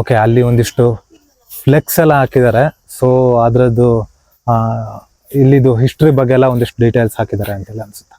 ಓಕೆ, ಅಲ್ಲಿ ಒಂದಿಷ್ಟು ಫ್ಲೆಕ್ಸ್ ಎಲ್ಲ ಹಾಕಿದ್ದಾರೆ. ಸೊ ಅದರದ್ದು ಇಲ್ಲಿದು ಹಿಸ್ಟ್ರಿ ಬಗ್ಗೆ ಎಲ್ಲ ಒಂದಿಷ್ಟು ಡೀಟೇಲ್ಸ್ ಹಾಕಿದ್ದಾರೆ ಅಂತೆಲ್ಲ ಅನ್ಸುತ್ತೆ.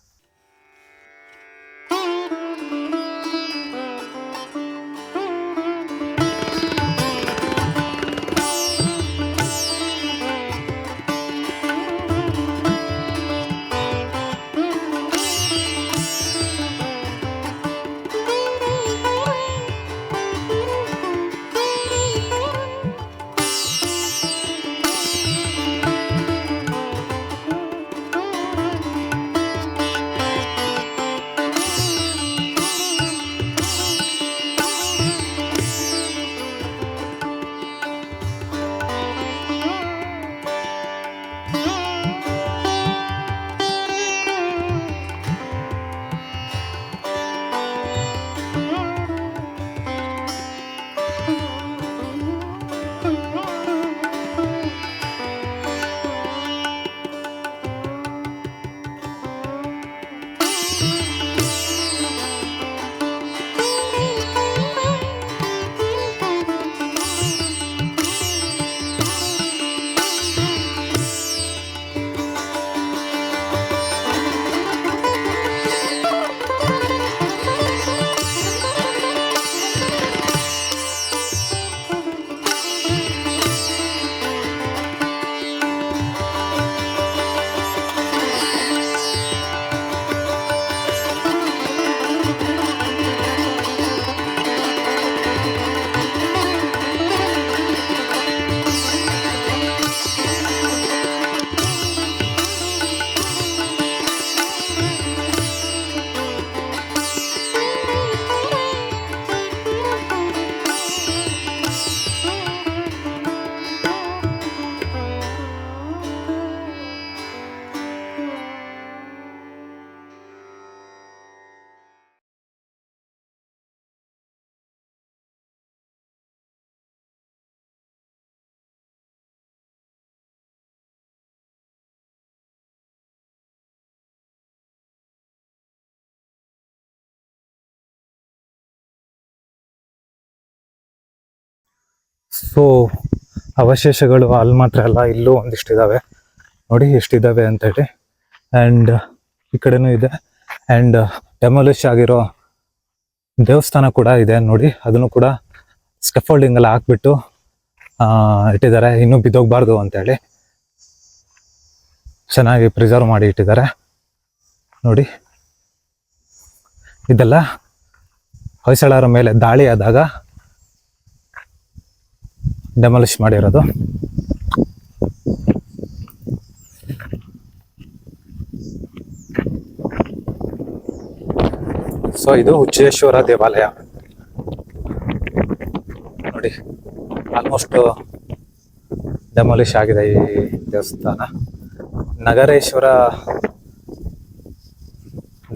ಸೊ ಅವಶೇಷಗಳು ಅಲ್ಲಿ ಮಾತ್ರ ಅಲ್ಲ, ಇಲ್ಲೂ ಒಂದಿಷ್ಟಿದಾವೆ ನೋಡಿ ಎಷ್ಟಿದಾವೆ ಅಂತೇಳಿ. ಆ್ಯಂಡ್ ಈ ಕಡೆನೂ ಇದೆ. ಆ್ಯಂಡ್ ಡೆಮಾಲಿಷ್ ಆಗಿರೋ ದೇವಸ್ಥಾನ ಕೂಡ ಇದೆ ನೋಡಿ, ಅದನ್ನು ಕೂಡ ಸ್ಕೆಫೋಲ್ಡಿಂಗ್ ಎಲ್ಲ ಹಾಕ್ಬಿಟ್ಟು ಇಟ್ಟಿದ್ದಾರೆ, ಇನ್ನೂ ಬಿದ್ದೋಗ್ಬಾರ್ದು ಅಂತೇಳಿ ಚೆನ್ನಾಗಿ ಪ್ರಿಸರ್ವ್ ಮಾಡಿ ಇಟ್ಟಿದ್ದಾರೆ ನೋಡಿ. ಇದೆಲ್ಲ ಹೊಯ್ಸಳರ ಮೇಲೆ ದಾಳಿ ಆದಾಗ ಡೆಮಾಲಿಷ್ ಮಾಡಿರೋದು. ಸೊ ಇದು ಹುಚ್ಚೇಶ್ವರ ದೇವಾಲಯ ನೋಡಿ, ಆಲ್ಮೋಸ್ಟ್ ಡೆಮಾಲಿಷ್ ಆಗಿದೆ ಈ ದೇವಸ್ಥಾನ. ನಗರೇಶ್ವರ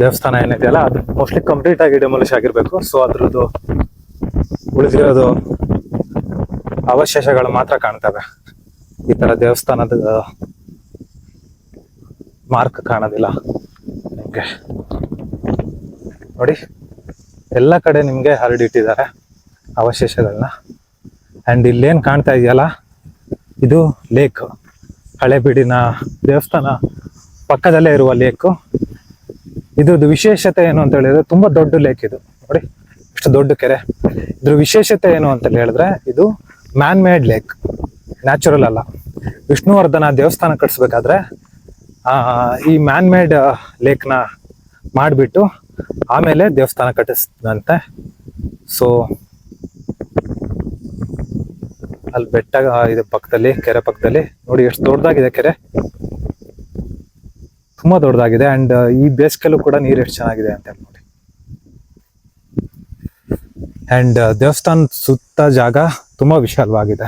ದೇವಸ್ಥಾನ ಏನಿದೆಯಲ್ಲ, ಅದು ಮೋಸ್ಟ್ಲಿ ಕಂಪ್ಲೀಟ್ ಆಗಿ ಡೆಮಾಲಿಷ್ ಆಗಿರ್ಬೇಕು. ಸೊ ಅದ್ರದ್ದು ಉಳಿದಿರೋದು ಅವಶೇಷಗಳು ಮಾತ್ರ ಕಾಣ್ತವೆ. ಈ ತರ ದೇವಸ್ಥಾನದ ಮಾರ್ಕ್ ಕಾಣೋದಿಲ್ಲ ನಿಮ್ಗೆ ನೋಡಿ. ಎಲ್ಲ ಕಡೆ ನಿಮ್ಗೆ ಹರಡಿಟ್ಟಿದ್ದಾರೆ ಅವಶೇಷಗಳನ್ನ. ಅಂಡ್ ಇಲ್ಲೇನ್ ಕಾಣ್ತಾ ಇದೆಯಲ್ಲ, ಇದು ಲೇಕ್, ಹಳೆಬೀಡಿನ ದೇವಸ್ಥಾನ ಪಕ್ಕದಲ್ಲೇ ಇರುವ ಲೇಕು. ಇದ್ರದ್ದು ವಿಶೇಷತೆ ಏನು ಅಂತ ಹೇಳಿದ್ರೆ, ತುಂಬಾ ದೊಡ್ಡ ಲೇಕ್ ಇದು ನೋಡಿ, ಇಷ್ಟು ದೊಡ್ಡ ಕೆರೆ. ಇದ್ರ ವಿಶೇಷತೆ ಏನು ಅಂತ ಹೇಳಿದ್ರೆ, ಇದು ಮ್ಯಾನ್ ಮೇಡ್ ಲೇಕ್, ನ್ಯಾಚುರಲ್ ಅಲ್ಲ. ವಿಷ್ಣುವರ್ಧನ ದೇವಸ್ಥಾನ ಕಟ್ಸ್ಬೇಕಾದ್ರೆ ಈ ಮ್ಯಾನ್ ಮೇಡ್ ಲೇಕ್ನ ಮಾಡಿಬಿಟ್ಟು ಆಮೇಲೆ ದೇವಸ್ಥಾನ ಕಟ್ಟಿಸ್ತದಂತೆ. ಸೊ ಅಲ್ಲಿ ಬೆಟ್ಟ ಇದೆ ಪಕ್ಕದಲ್ಲಿ, ಕೆರೆ ಪಕ್ಕದಲ್ಲಿ ನೋಡಿ ಎಷ್ಟು ದೊಡ್ಡದಾಗಿದೆ ಕೆರೆ, ತುಂಬಾ ದೊಡ್ಡದಾಗಿದೆ. ಅಂಡ್ ಈ ಬೇಸಿಗೆಲ್ಲೂ ಕೂಡ ನೀರು ಎಷ್ಟು ಚೆನ್ನಾಗಿದೆ ಅಂತ ನೋಡಿ. ಅಂಡ್ ದೇವಸ್ಥಾನ ಸುತ್ತ ಜಾಗ ತುಂಬಾ ವಿಶಾಲವಾಗಿದೆ.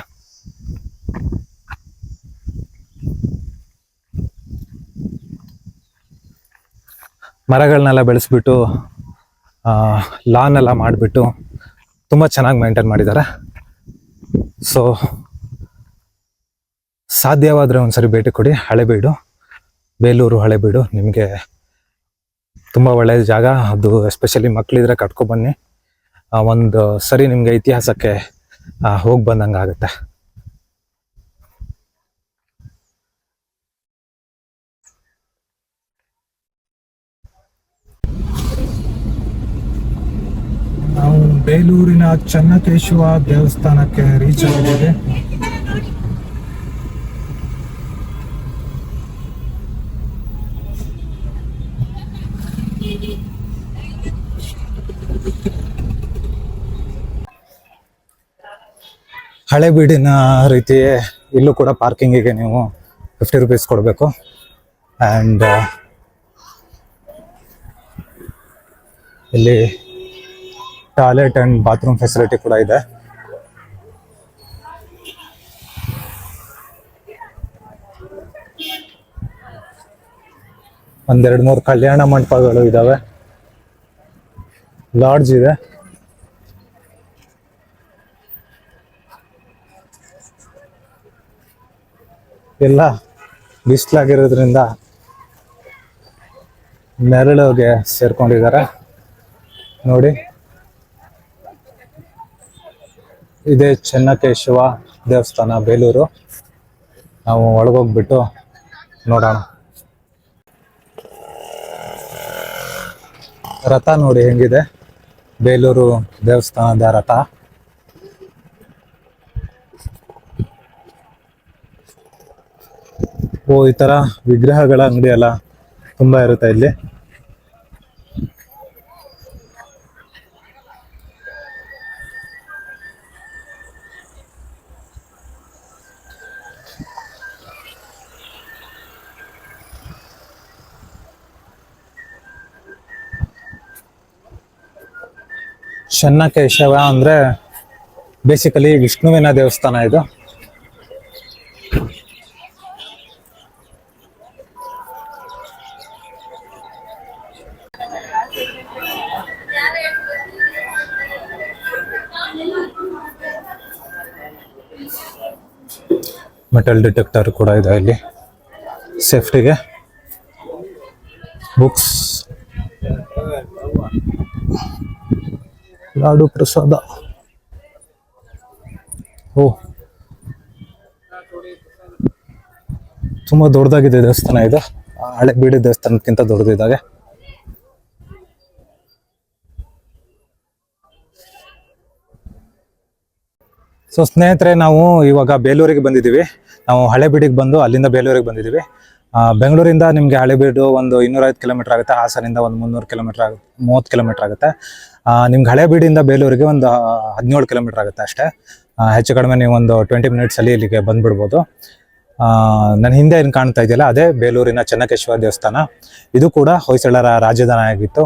ಮರಗಳನ್ನೆಲ್ಲ ಬೆಳೆಸ್ಬಿಟ್ಟು ಲಾನ್ ಎಲ್ಲ ಮಾಡಿಬಿಟ್ಟು ತುಂಬ ಚೆನ್ನಾಗಿ ಮೇಂಟೈನ್ ಮಾಡಿದ್ದಾರೆ. ಸೊ ಸಾಧ್ಯವಾದರೆ ಒಂದ್ಸರಿ ಭೇಟಿ ಕೊಡಿ ಹಳೆಬೀಡು, ಬೇಲೂರು ಹಳೆಬೀಡು. ನಿಮಗೆ ತುಂಬ ಒಳ್ಳೆಯ ಜಾಗ ಅದು. ಎಸ್ಪೆಷಲಿ ಮಕ್ಕಳಿದ್ರೆ ಕಟ್ಕೊಬನ್ನಿ, ಒಂದು ಸರಿ ನಿಮಗೆ ಇತಿಹಾಸಕ್ಕೆ ಹೋಗಿ ಬಂದಂಗೆ ಆಗುತ್ತೆ. ನಾವು ಬೇಲೂರಿನ ಚನ್ನಕೇಶವ ದೇವಸ್ಥಾನಕ್ಕೆ ರೀಚ್ ಆಗಿದ್ದೇವೆ. ಹಳೆಬೀಡಿನ ರೀತಿ ಇಲ್ಲೂ ಕೂಡ ಪಾರ್ಕಿಂಗಿಗೆ ನೀವು 50 ರೂಪೀಸ್ ಕೊಡಬೇಕು. ಆ್ಯಂಡ್ ಇಲ್ಲಿ ಟಾಯ್ಲೆಟ್ ಆ್ಯಂಡ್ ಬಾತ್ರೂಮ್ ಫೆಸಿಲಿಟಿ ಕೂಡ ಇದೆ. ಒಂದೆರಡು ಮೂರು ಕಲ್ಯಾಣ ಮಂಟಪಗಳು ಇದ್ದಾವೆ, ಲಾಡ್ಜ್ ಇದೆ. ಎಲ್ಲ ಬಿಸಿಲಾಗಿರೋದ್ರಿಂದ ನೆರಳಿಗೆ ಸೇರ್ಕೊಂಡಿದ್ದಾರೆ ನೋಡಿ. ಇದೇ ಚನ್ನಕೇಶವ ದೇವಸ್ಥಾನ ಬೇಲೂರು. ನಾವು ಒಳಗೋಗ್ಬಿಟ್ಟು ನೋಡೋಣ. ರಥ ನೋಡಿ ಹೆಂಗಿದೆ, ಬೇಲೂರು ದೇವಸ್ಥಾನದ ರಥ. ಈ ತರ ವಿಗ್ರಹಗಳ ಅಂಗಡಿ ಎಲ್ಲ ತುಂಬಾ ಇರುತ್ತೆ ಇಲ್ಲಿ. ಚನ್ನಕೇಶವ ಅಂದ್ರೆ ಬೇಸಿಕಲಿ ವಿಷ್ಣುವಿನ ದೇವಸ್ಥಾನ ಇದು. ಮೆಟಲ್ ಡಿಟೆಕ್ಟರ್ ಕೂಡ ಇದೆ ಇಲ್ಲಿ ಸೇಫ್ಟಿಗೆ. ಬುಕ್ಸ್, ಲಾಡು ಪ್ರಸಾದ. ತುಂಬಾ ದೊಡ್ಡದಾಗಿದೆ ದೇವಸ್ಥಾನ ಇದು. ಹಳೆಬೀಡು ದೇವಸ್ಥಾನಕ್ಕಿಂತ ದೊಡ್ಡದಿದ್ದಾಗೆ. ಸೊ ಸ್ನೇಹಿತರೆ, ನಾವು ಇವಾಗ ಬೇಲೂರಿಗೆ ಬಂದಿದ್ದೀವಿ. ನಾವು ಹಳೆಬೀಡಿಗೆ ಬಂದು ಅಲ್ಲಿಂದ ಬೇಲೂರಿಗೆ ಬಂದಿದ್ದೀವಿ. ಬೆಂಗಳೂರಿಂದ ನಿಮಗೆ ಹಳೆಬೀಡು ಒಂದು 205 ಕಿಲೋಮೀಟರ್ ಆಗುತ್ತೆ. ಹಾಸನಿಂದ ಒಂದು 30 ಕಿಲೋಮೀಟರ್ ಆಗುತ್ತೆ. ನಿಮ್ಗೆ ಹಳೆಬೀಡಿಂದ ಬೇಲೂರಿಗೆ ಒಂದು 17 ಕಿಲೋಮೀಟರ್ ಆಗುತ್ತೆ ಅಷ್ಟೇ. ಹೆಚ್ಚು ಕಡಿಮೆ ನೀವು ಒಂದು 20 ಮಿನಿಟ್ಸಲ್ಲಿ ಇಲ್ಲಿಗೆ ಬಂದ್ಬಿಡ್ಬೋದು. ನನ್ನ ಹಿಂದೆ ಏನು ಕಾಣ್ತಾ ಇದೆಯಲ್ಲ ಅದೇ ಬೇಲೂರಿನ ಚನ್ನಕೇಶವ ದೇವಸ್ಥಾನ. ಇದು ಕೂಡ ಹೊಯ್ಸಳರ ರಾಜಧಾನಿ ಆಗಿತ್ತು.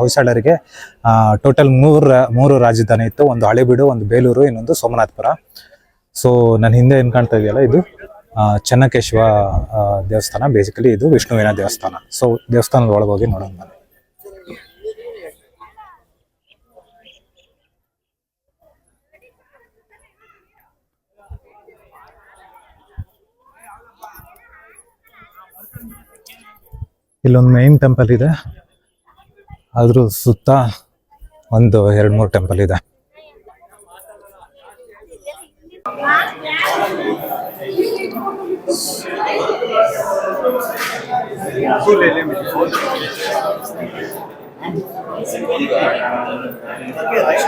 ಹೊಯ್ಸಳರಿಗೆ ಟೋಟಲ್ ಮೂರು ರಾಜಧಾನಿ ಇತ್ತು. ಒಂದು ಹಳೆಬೀಡು, ಒಂದು ಬೇಲೂರು, ಇನ್ನೊಂದು ಸೋಮನಾಥಪುರ. ಸೊ ನನ್ನ ಹಿಂದೆ ಏನು ಕಾಣ್ತಾ ಇದೆಯಲ್ಲ ಇದು ಚನ್ನಕೇಶವ ದೇವಸ್ಥಾನ. ಬೇಸಿಕಲಿ ಇದು ವಿಷ್ಣುವಿನ ದೇವಸ್ಥಾನ. ಸೊ ದೇವಸ್ಥಾನದ ಒಳಗೋಗಿ ನೋಡೋಣ ಬನ್ನಿ. ಇಲ್ಲೊಂದು ಮೈನ್ ಟೆಂಪಲ್ ಇದೆ, ಅದ್ರ ಸುತ್ತ ಒಂದು 2-3 ಟೆಂಪಲ್ ಇದೆ.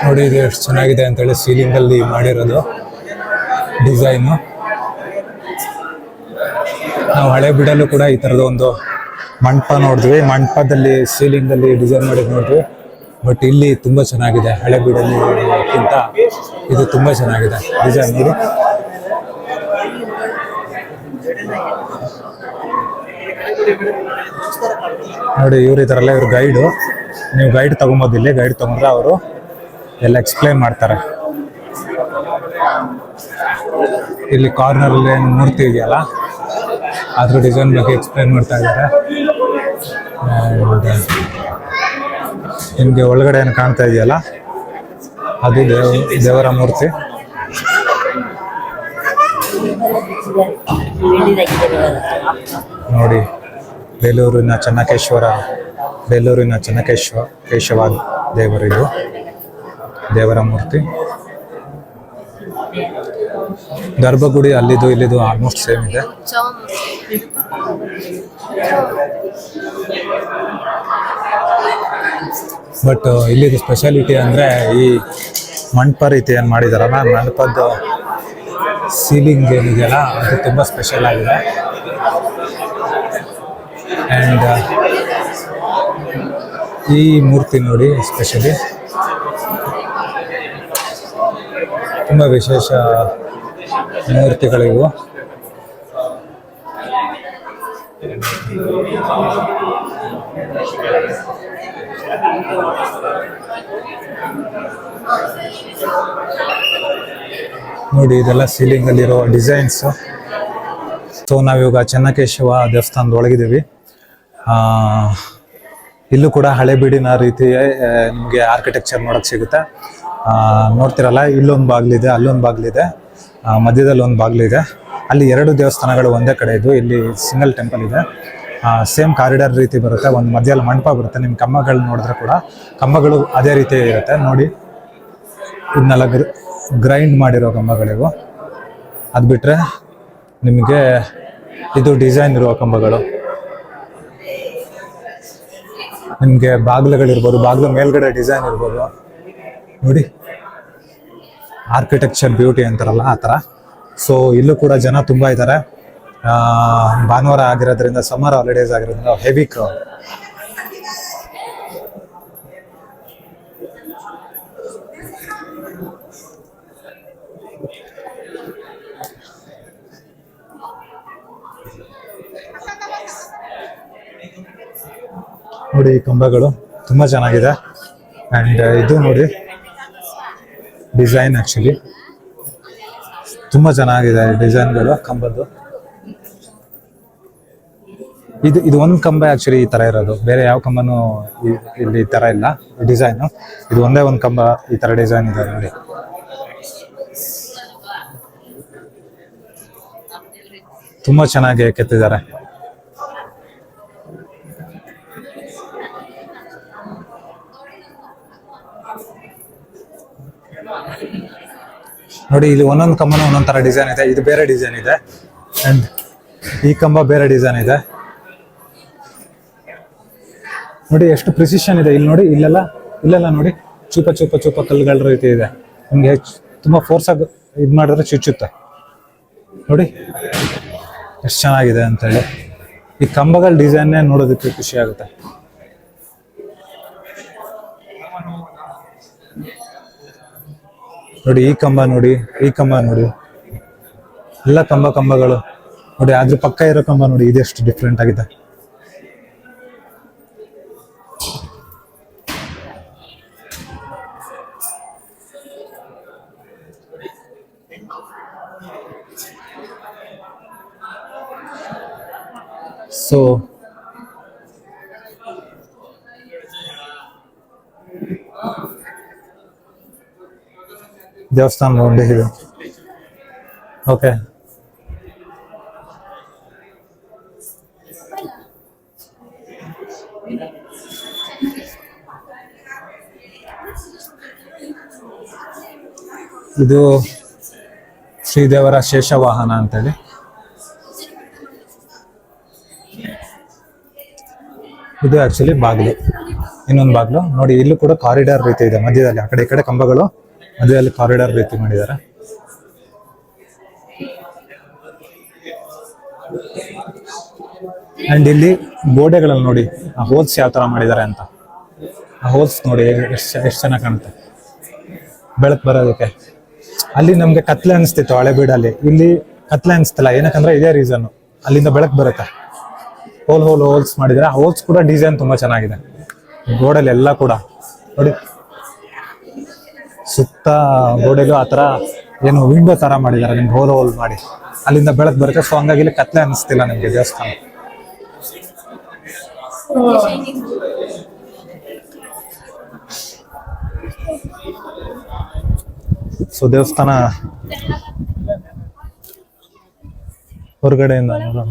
ನೋಡಿ ಇದು ಎಷ್ಟು ಚೆನ್ನಾಗಿದೆ ಅಂತೇಳಿ ಸೀಲಿಂಗ್ ಅಲ್ಲಿ ಮಾಡಿರೋದು ಡಿಸೈನು. ನಾವು ಹಳೆಬೀಡಲ್ಲೂ ಕೂಡ ಈ ಥರದ ಒಂದು ಮಂಟಪ ನೋಡಿದ್ವಿ. ಮಂಟಪದಲ್ಲಿ ಸೀಲಿಂಗಲ್ಲಿ ಡಿಸೈನ್ ಮಾಡಿದ್ದು ನೋಡಿದ್ವಿ. ಬಟ್ ಇಲ್ಲಿ ತುಂಬ ಚೆನ್ನಾಗಿದೆ, ಹಳೆಬೀಡಲ್ಲಿಗಿಂತ ಇದು ತುಂಬ ಚೆನ್ನಾಗಿದೆ ಡಿಸೈನ್ ನೋಡಿ. ನೋಡಿ ಇವ್ರು ಇದಾರಲ್ಲ, ಇವ್ರು ಗೈಡು. ನೀವು ಗೈಡ್ ತಗೊಂಬೋದಿಲ್ಲ, ಗೈಡ್ ತಗೊಂಡ್ರೆ ಅವರು ಎಲ್ಲ ಎಕ್ಸ್ಪ್ಲೈನ್ ಮಾಡ್ತಾರೆ. ಇಲ್ಲಿ ಕಾರ್ನರಲ್ಲಿ ಮೂರ್ತಿ ಇದೆಯಲ್ಲ, ಅದ್ರ ಡಿಸೈನ್ ಬಗ್ಗೆ ಎಕ್ಸ್ಪ್ಲೈನ್ ಮಾಡ್ತಾ ಇದ್ದಾರೆ. ನಿಮಗೆ ಒಳಗಡೆ ಏನು ಕಾಣ್ತಾ ಇದೆಯಲ್ಲ, ಅದು ದೇವರ ಮೂರ್ತಿ. ನೋಡಿ, ಬೇಲೂರಿನ ಕೇಶವ ದೇವರಿದು ದೇವರ ಮೂರ್ತಿ. ಗರ್ಭಗುಡಿ ಅಲ್ಲಿದು ಇಲ್ಲಿದು ಆಲ್ಮೋಸ್ಟ್ ಸೇಮ್ ಇದೆ. ಬಟ್ ಇಲ್ಲಿದು ಸ್ಪೆಷಾಲಿಟಿ ಅಂದರೆ ಈ ಮಂಟಪ ರೀತಿ ಏನು ಮಾಡಿದಾರಲ್ಲ, ಮಂಟಪದ ಸೀಲಿಂಗ್ ಏನಿದೆಯಲ್ಲ ಅದು ತುಂಬ ಸ್ಪೆಷಲ್ ಆಗಿದೆ. ಆ್ಯಂಡ್ ಈ ಮೂರ್ತಿ ನೋಡಿ, ಎಸ್ಪೆಷಲಿ ತುಂಬ ವಿಶೇಷ ಮೂರ್ತಿಗಳಿವು. ನೋಡಿ, ಇದೆಲ್ಲ ಸೀಲಿಂಗಲ್ಲಿರೋ ಡಿಸೈನ್ಸು. ಸೊ ನಾವಿವಾಗ ಚೆನ್ನಕೇಶವ ದೇವಸ್ಥಾನದ ಒಳಗಿದ್ದೀವಿ. ಇಲ್ಲೂ ಕೂಡ ಹಳೆಬೀಡಿನ ರೀತಿ ನಿಮಗೆ ಆರ್ಕಿಟೆಕ್ಚರ್ ನೋಡೋಕ್ಕೆ ಸಿಗುತ್ತೆ. ನೋಡ್ತಿರಲ್ಲ, ಇಲ್ಲೊಂದು ಬಾಗಿಲಿದೆ, ಅಲ್ಲೊಂದು ಬಾಗಿಲಿದೆ, ಮಧ್ಯದಲ್ಲಿ ಒಂದು ಬಾಗಿಲಿದೆ. ಅಲ್ಲಿ 2 ದೇವಸ್ಥಾನಗಳು ಒಂದೇ ಕಡೆ ಇದ್ದು, ಇಲ್ಲಿ ಸಿಂಗಲ್ ಟೆಂಪಲ್ ಇದೆ. ಸೇಮ್ ಕಾರಿಡಾರ್ ರೀತಿ ಬರುತ್ತೆ, ಒಂದು ಮಧ್ಯದಲ್ಲಿ ಮಂಟಪ ಬರುತ್ತೆ. ನಿಮ್ಮ ಕಂಬಗಳು ನೋಡಿದ್ರೆ ಕೂಡ ಕಂಬಗಳು ಅದೇ ರೀತಿ ಇರುತ್ತೆ ನೋಡಿ. ಇದನ್ನೆಲ್ಲ ಗ್ರೈಂಡ್ ಮಾಡಿರೋ ಕಂಬಗಳಿವು. ಅದು ಬಿಟ್ಟರೆ ನಿಮಗೆ ಇದು ಡಿಸೈನ್ ಇರುವ ಕಂಬಗಳು. ನಿಮಗೆ ಬಾಗಿಲುಗಳಿರ್ಬೋದು, ಬಾಗಿಲು ಮೇಲ್ಗಡೆ ಡಿಸೈನ್ ಇರ್ಬೋದು ನೋಡಿ. ಆರ್ಕಿಟೆಕ್ಚರ್ ಬ್ಯೂಟಿ ಅಂತಾರಲ್ಲ ಆ ಥರ. ಸೊ ಇಲ್ಲೂ ಕೂಡ ಜನ ತುಂಬ ಇದ್ದಾರೆ. ಭಾನುವಾರ ಆಗಿರೋದ್ರಿಂದ, ಸಮ್ಮರ್ ಹಾಲಿಡೇಸ್ ಆಗಿರೋದ್ರಿಂದ ಹೆವಿ ಕ್ರೌಡ್. ನೋಡಿ, ಈ ಕಂಬಗಳು ತುಂಬ ಚೆನ್ನಾಗಿದೆ. ಆ್ಯಂಡ್ ಇದು ನೋಡಿ ಡಿಸೈನ್, ಆ್ಯಕ್ಚುಲಿ ತುಂಬ ಚೆನ್ನಾಗಿದೆ ಡಿಸೈನ್ಗಳು ಕಂಬದ್ದು. ಇದು ಒಂದು ಕಂಬ ಆ್ಯಕ್ಚುಲಿ ಈ ಥರ ಇರೋದು, ಬೇರೆ ಯಾವ ಕಂಬನೂ ಇಲ್ಲಿ ಈ ಥರ ಇಲ್ಲ ಡಿಸೈನು. ಇದು ಒಂದೇ ಒಂದು ಕಂಬ ಈ ಥರ ಡಿಸೈನ್ ಇದೆ ನೋಡಿ. ತುಂಬ ಚೆನ್ನಾಗಿ ಕೆತ್ತಿದ್ದಾರೆ. ನೋಡಿ, ಇಲ್ಲಿ ಒಂದೊಂದು ಕಂಬನೂ ಒಂದೊಂದು ಥರ ಡಿಸೈನ್ ಇದೆ. ಇದು ಬೇರೆ ಡಿಸೈನ್ ಇದೆ, ಆ್ಯಂಡ್ ಈ ಕಂಬ ಬೇರೆ ಡಿಸೈನ್ ಇದೆ. ನೋಡಿ ಎಷ್ಟು ಪ್ರಿಸಿಷನ್ ಇದೆ ಇಲ್ಲಿ. ನೋಡಿ, ಇಲ್ಲೆಲ್ಲ ನೋಡಿ ಚೂಪ ಕಲ್ಲುಗಳ ರೀತಿ ಇದೆ. ನಿಮಗೆ ತುಂಬ ಫೋರ್ಸಾಗಿ ಇದು ಮಾಡಿದ್ರೆ ಚುಚ್ಚುತ್ತೆ ನೋಡಿ ಎಷ್ಟು ಚೆನ್ನಾಗಿದೆ ಅಂತೇಳಿ. ಈ ಕಂಬಗಳ ಡಿಸೈನ್ನೇ ನೋಡೋದಕ್ಕೆ ಖುಷಿ ಆಗುತ್ತೆ. ನೋಡಿ, ಈ ಕಂಬ ನೋಡಿ, ಎಲ್ಲ ಕಂಬಗಳು ನೋಡಿ. ಅದ್ರ ಪಕ್ಕ ಇರೋ ಕಂಬ ನೋಡಿ, ಇದೆಷ್ಟು ಡಿಫ್ರೆಂಟ್ ಆಗಿದೆ. ಸೊ ದೇವಸ್ಥಾನ ನೋಡಿ ಇದು. ಓಕೆ, ಇದು ಶ್ರೀದೇವರ ಶೇಷವಾಹನ ಅಂತೇಳಿ. ಇದು ಆಕ್ಚುಲಿ ಬಾಗಿಲು, ಇನ್ನೊಂದು ಬಾಗಿಲು ನೋಡಿ. ಇಲ್ಲೂ ಕೂಡ ಕಾರಿಡಾರ್ ರೀತಿ ಇದೆ ಮಧ್ಯದಲ್ಲಿ, ಆ ಕಡೆ ಈ ಕಡೆ ಕಂಬಗಳು, ಮಧ್ಯದಲ್ಲಿ ಕಾರಿಡಾರ್ ರೀತಿ ಮಾಡಿದ್ದಾರೆ. ಅಂಡ್ ಇಲ್ಲಿ ಗೋಡೆಗಳಲ್ಲಿ ನೋಡಿ ಆ ಹೋಲ್ಸ್ ಯಾವ ತರ ಮಾಡಿದ್ದಾರೆ ಅಂತ. ಆ ಹೋಲ್ಸ್ ನೋಡಿ ಎಷ್ಟು ಚೆನ್ನಾಗಿ ಕಾಣುತ್ತೆ ಬೆಳಕು ಬರೋದಕ್ಕೆ. ಅಲ್ಲಿ ನಮ್ಗೆ ಕತ್ಲೆ ಅನಿಸ್ತಿತ್ತು ಹಳೆಬೀಡಲ್ಲಿ, ಇಲ್ಲಿ ಕತ್ಲೆ ಅನಿಸ್ತಿಲ್ಲ. ಏನಕ್ಕಂದ್ರೆ ಇದೇ ರೀಸನ್, ಅಲ್ಲಿಂದ ಬೆಳಕು ಬರುತ್ತೆ. ಹೋಲ್ಸ್ ಮಾಡಿದ್ರೆ ಆ ಹೋಲ್ಸ್ ಕೂಡ ಡಿಸೈನ್ ತುಂಬಾ ಚೆನ್ನಾಗಿದೆ. ಗೋಡೆಲಿ ಎಲ್ಲ ಕೂಡ ನೋಡಿ, ಸುತ್ತ ಗೋಡೆಲು ಆತರ ಏನು ವಿಂಡೋ ತರ ಮಾಡಿದ್ದಾರೆ ನಿಮ್ಗೆ, ಹೋಲ್ ಮಾಡಿ ಅಲ್ಲಿಂದ ಬೆಳಕು ಬರುತ್ತೆ. ಸೊ ಹಂಗಾಗಿ ಇಲ್ಲಿ ಕತ್ಲೆ ಅನಿಸ್ತಿಲ್ಲ ನಿಮ್ಗೆ ದೇವಸ್ಥಾನ. ಸೊ ದೇವಸ್ಥಾನ ಹೊರಗಡೆಯಿಂದ ನೋಡೋಣ.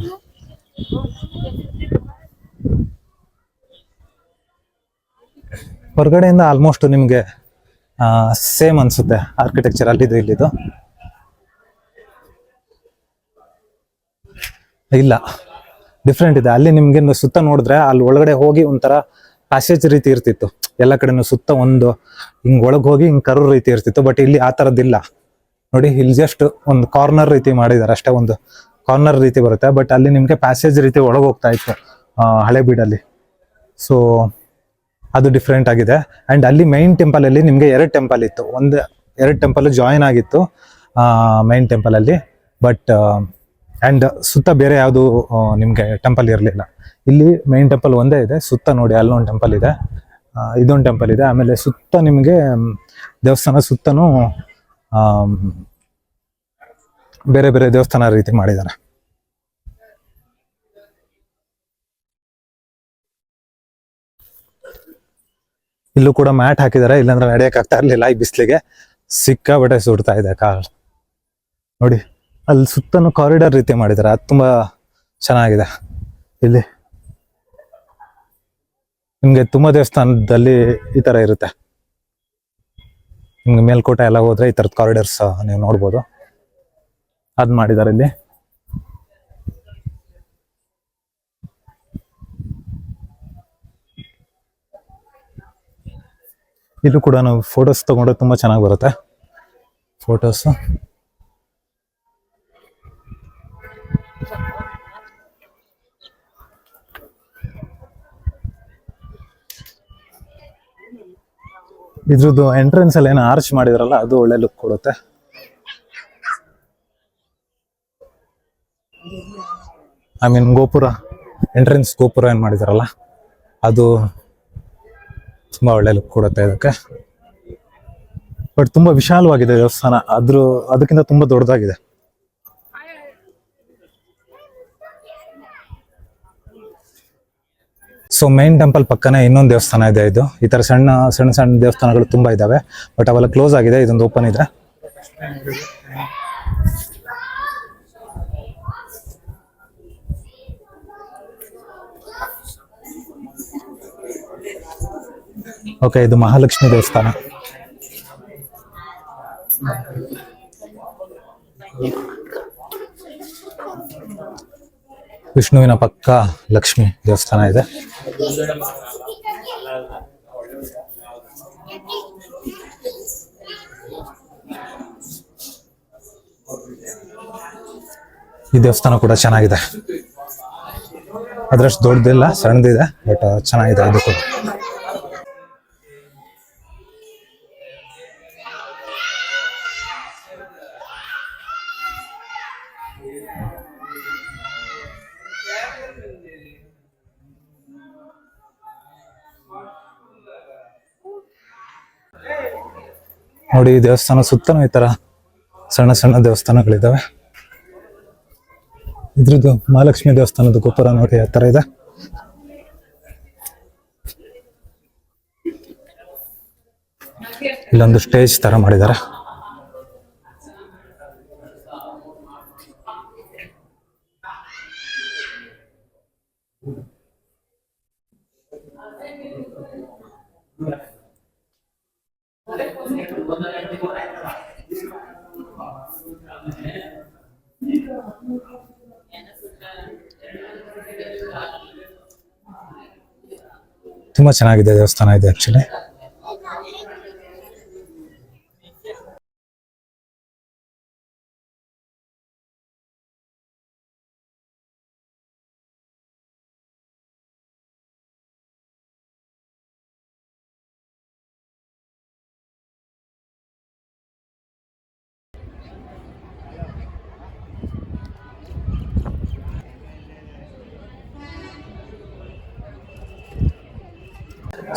ಹೊರಗಡೆಯಿಂದ ಆಲ್ಮೋಸ್ಟ್ ನಿಮ್ಗೆ ಸೇಮ್ ಅನ್ಸುತ್ತೆ ಆರ್ಕಿಟೆಕ್ಚರ್ ಅಲ್ಲಿದ್ದು ಇಲ್ಲಿದ್ದು. ಇಲ್ಲ, ಡಿಫ್ರೆಂಟ್ ಇದೆ. ಅಲ್ಲಿ ನಿಮ್ಗೆ ಸುತ್ತ ನೋಡಿದ್ರೆ ಅಲ್ಲಿ ಒಳಗಡೆ ಹೋಗಿ ಒಂಥರ ಪ್ಯಾಸೇಜ್ ರೀತಿ ಇರ್ತಿತ್ತು, ಎಲ್ಲ ಕಡೆನೂ ಸುತ್ತ ಒಂದು ಹಿಂಗ್ ಒಳಗೆ ಹೋಗಿ ಹಿಂಗ್ ಕರು ರೀತಿ ಇರ್ತಿತ್ತು. ಬಟ್ ಇಲ್ಲಿ ಆ ತರದ್ದಿಲ್ಲ ನೋಡಿ. ಇಲ್ಲಿ ಜಸ್ಟ್ ಒಂದು ಕಾರ್ನರ್ ರೀತಿ ಮಾಡಿದ್ದಾರೆ ಅಷ್ಟೇ, ಒಂದು ಕಾರ್ನರ್ ರೀತಿ ಬರುತ್ತೆ. ಬಟ್ ಅಲ್ಲಿ ನಿಮ್ಗೆ ಪ್ಯಾಸೇಜ್ ರೀತಿ ಒಳಗೆ ಹೋಗ್ತಾ ಇತ್ತು ಹಳೆಬೀಡಲ್ಲಿ. ಸೊ ಅದು ಡಿಫ್ರೆಂಟ್ ಆಗಿದೆ. ಅಂಡ್ ಅಲ್ಲಿ ಮೈನ್ ಟೆಂಪಲ್ ಅಲ್ಲಿ ನಿಮ್ಗೆ 2 ಟೆಂಪಲ್ ಇತ್ತು, 2 ಟೆಂಪಲ್ ಜಾಯಿನ್ ಆಗಿತ್ತು ಮೈನ್ ಟೆಂಪಲ್ ಅಲ್ಲಿ. ಬಟ್ ಅಂಡ್ ಸುತ್ತ ಬೇರೆ ಯಾವುದು ನಿಮ್ಗೆ ಟೆಂಪಲ್ ಇರಲಿಲ್ಲ. ಇಲ್ಲಿ ಮೈನ್ ಟೆಂಪಲ್ ಒಂದೇ ಇದೆ. ಸುತ್ತ ನೋಡಿ ಅಲ್ಲೊಂದು ಟೆಂಪಲ್ ಇದೆ, ಇದೊಂದು ಟೆಂಪಲ್ ಇದೆ. ಆಮೇಲೆ ಸುತ್ತ ನಿಮ್ಗೆ ದೇವಸ್ಥಾನ ಸುತ್ತನೂ ಬೇರೆ ಬೇರೆ ದೇವಸ್ಥಾನ ರೀತಿ ಮಾಡಿದ್ದಾರೆ. ಇಲ್ಲೂ ಕೂಡ ಮ್ಯಾಟ್ ಹಾಕಿದ್ದಾರೆ, ಇಲ್ಲಾಂದ್ರೆ ನಡೆಯಕ್ ಆಗ್ತಾ ಇರ್ಲಿಲ್ಲ ಈ ಬಿಸಿಲಿಗೆ. ಸಿಕ್ಕಾಬಟ್ಟೆ ಸುಡ್ತಾ ಇದೆ ಕಾಲ್ ನೋಡಿ. ಅಲ್ಲಿ ಸುತ್ತನೂ ಕಾರಿಡಾರ್ ರೀತಿ ಮಾಡಿದ್ದಾರೆ, ಅದು ತುಂಬಾ ಚೆನ್ನಾಗಿದೆ. ಇಲ್ಲಿ ನಿಮ್ಗೆ ತುಂಬಾ ದೇವಸ್ಥಾನದಲ್ಲಿ ಈ ತರ ಇರುತ್ತೆ. ನಿಮ್ಗೆ ಮೇಲ್ಕೋಟೆ ಎಲ್ಲ ಹೋದ್ರೆ ಈ ತರದ ಕಾರಿಡಾರ್ಸ್ ನೀವು ನೋಡ್ಬೋದು, ಅದ್ ಮಾಡಿದ್ದಾರೆ ಇಲ್ಲಿ. ಇಲ್ಲೂ ಕೂಡ ನಾವು ಫೋಟೋಸ್ ತಗೊಂಡ್ರೆ ತುಂಬಾ ಚೆನ್ನಾಗಿ ಬರುತ್ತೆ ಫೋಟೋಸ್. ಇದ್ರದ್ದು ಎಂಟ್ರೆನ್ಸ್ ಅಲ್ಲಿ ಏನೋ ಆರ್ಚ್ ಮಾಡಿದ್ರಲ್ಲ, ಅದು ಒಳ್ಳೆ ಲುಕ್ ಕೊಡುತ್ತೆ. ಐ ಮೀನ್ ಗೋಪುರ, ಎಂಟ್ರೆನ್ಸ್ ಗೋಪುರ ಏನ್ ಮಾಡಿದಾರಲ್ಲ ಅದು ತುಂಬಾ ಒಳ್ಳೆ ಲುಕ್ ಕೊಡುತ್ತೆ ಇದಕ್ಕೆ. ಬಟ್ ತುಂಬಾ ವಿಶಾಲವಾಗಿದೆ ದೇವಸ್ಥಾನ, ಅದಕ್ಕಿಂತ ತುಂಬಾ ದೊಡ್ಡದಾಗಿದೆ. ಸೊ ಮೈನ್ ಟೆಂಪಲ್ ಪಕ್ಕನೇ ಇನ್ನೊಂದು ದೇವಸ್ಥಾನ ಇದೆ. ಇದು ಈ ತರ ಸಣ್ಣ ಸಣ್ಣ ಸಣ್ಣ ದೇವಸ್ಥಾನಗಳು ತುಂಬಾ ಇದಾವೆ, ಬಟ್ ಅವೆಲ್ಲ ಕ್ಲೋಸ್ ಆಗಿದೆ. ಇದೊಂದು ಓಪನ್ ಇದೆ. ಓಕೆ, ಇದು ಮಹಾಲಕ್ಷ್ಮಿ ದೇವಸ್ಥಾನ. ವಿಷ್ಣುವಿನ ಪಕ್ಕ ಲಕ್ಷ್ಮಿ ದೇವಸ್ಥಾನ ಇದೆ. ಈ ದೇವಸ್ಥಾನ ಕೂಡ ಚೆನ್ನಾಗಿದೆ, ಅದ್ರಷ್ಟು ದೊಡ್ಡದಿಲ್ಲ, ಸಣ್ಣದಿದೆ, ಬಟ್ ಚೆನ್ನಾಗಿದೆ ಇದು ಕೂಡ. ನೋಡಿ, ಈ ದೇವಸ್ಥಾನ ಸುತ್ತನೂ ಈ ತರ ಸಣ್ಣ ಸಣ್ಣ ದೇವಸ್ಥಾನಗಳಿದ್ದಾವೆ. ಇದ್ರದ್ದು ಮಹಾಲಕ್ಷ್ಮಿ ದೇವಸ್ಥಾನದ ಗೋಪುರ ನೋಡಿ ಆ ತರ ಇದೆ. ಇಲ್ಲೊಂದು ಸ್ಟೇಜ್ ತರ ಮಾಡಿದ್ದಾರೆ. ತುಂಬಾ ಚೆನ್ನಾಗಿದೆ ದೇವಸ್ಥಾನ ಇದೆ ಆಕ್ಚುಲಿ.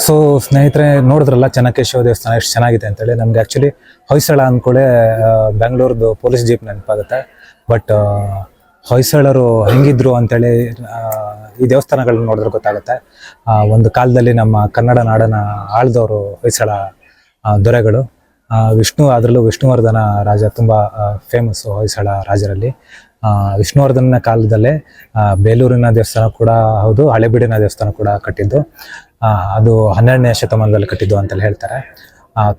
ಸೊ ಸ್ನೇಹಿತರೆ, ನೋಡಿದ್ರಲ್ಲ ಚೆನ್ನಕೇಶವ ದೇವಸ್ಥಾನ ಎಷ್ಟು ಚೆನ್ನಾಗಿದೆ ಅಂತೇಳಿ. ನಮ್ಗೆ ಆ್ಯಕ್ಚುಲಿ ಹೊಯ್ಸಳ ಅಂದ್ಕೊಳ್ಳೆ ಬೆಂಗಳೂರದ್ದು ಪೊಲೀಸ್ ಜೀಪ್ ನೆನಪಾಗುತ್ತೆ. ಬಟ್ ಹೊಯ್ಸಳರು ಹೆಂಗಿದ್ರು ಅಂತೇಳಿ ಈ ದೇವಸ್ಥಾನಗಳನ್ನ ನೋಡಿದ್ರೆ ಗೊತ್ತಾಗುತ್ತೆ. ಒಂದು ಕಾಲದಲ್ಲಿ ನಮ್ಮ ಕನ್ನಡ ನಾಡನ್ನ ಆಳ್ದವರು ಹೊಯ್ಸಳ ದೊರೆಗಳು. ವಿಷ್ಣು, ಅದರಲ್ಲೂ ವಿಷ್ಣುವರ್ಧನ ರಾಜ ತುಂಬ ಫೇಮಸ್ಸು ಹೊಯ್ಸಳ ರಾಜರಲ್ಲಿ. ವಿಷ್ಣುವರ್ಧನ ಕಾಲದಲ್ಲೇ ಬೇಲೂರಿನ ದೇವಸ್ಥಾನ ಕೂಡ ಹೌದು, ಹಳೆಬೀಡಿನ ದೇವಸ್ಥಾನ ಕೂಡ ಕಟ್ಟಿದ್ದು. ಅದು 12ನೇ ಶತಮಾನದಲ್ಲಿ ಕಟ್ಟಿದ್ದು ಅಂತೇಳಿ ಹೇಳ್ತಾರೆ.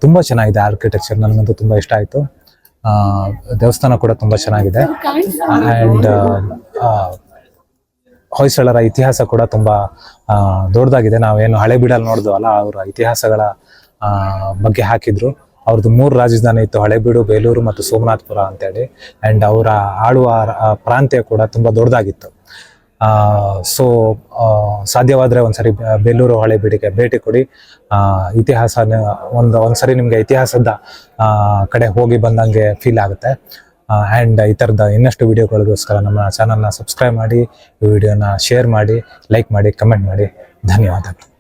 ತುಂಬ ಚೆನ್ನಾಗಿದೆ ಆರ್ಕಿಟೆಕ್ಚರ್, ನನಗಂತೂ ತುಂಬ ಇಷ್ಟ ಆಯಿತು. ದೇವಸ್ಥಾನ ಕೂಡ ತುಂಬ ಚೆನ್ನಾಗಿದೆ. ಆ್ಯಂಡ್ ಹೊಯ್ಸಳರ ಇತಿಹಾಸ ಕೂಡ ತುಂಬ ದೊಡ್ಡದಾಗಿದೆ. ನಾವೇನು ಹಳೆಬೀಡಲ್ಲಿ ನೋಡಿದ್ವಲ್ಲ, ಅವರ ಇತಿಹಾಸಗಳ ಬಗ್ಗೆ ಹಾಕಿದ್ರು. ಅವ್ರದ್ದು 3 ರಾಜಧಾನಿ ಇತ್ತು, ಹಳೆಬೀಡು, ಬೇಲೂರು ಮತ್ತು ಸೋಮನಾಥಪುರ ಅಂತೇಳಿ. ಆ್ಯಂಡ್ ಅವರ ಆಳುವ ಪ್ರಾಂತ್ಯ ಕೂಡ ತುಂಬ ದೊಡ್ಡದಾಗಿತ್ತು. ಸೊ ಸಾಧ್ಯವಾದರೆ ಒಂದ್ಸರಿ ಬೇಲೂರು ಹಳೆಬೀಡಿಗೆ ಭೇಟಿ ಕೊಡಿ. ಇತಿಹಾಸ ಒಂದ್ಸರಿ ನಿಮಗೆ ಇತಿಹಾಸದ ಕಡೆ ಹೋಗಿ ಬಂದಂಗೆ ಫೀಲ್ ಆಗುತ್ತೆ. ಆ್ಯಂಡ್ ಈ ಥರದ ಇನ್ನಷ್ಟು ವಿಡಿಯೋಗಳಿಗೋಸ್ಕರ ನಮ್ಮ ಚಾನಲ್ನ ಸಬ್ಸ್ಕ್ರೈಬ್ ಮಾಡಿ, ಈ ವಿಡಿಯೋನ ಶೇರ್ ಮಾಡಿ, ಲೈಕ್ ಮಾಡಿ, ಕಮೆಂಟ್ ಮಾಡಿ. ಧನ್ಯವಾದಗಳು.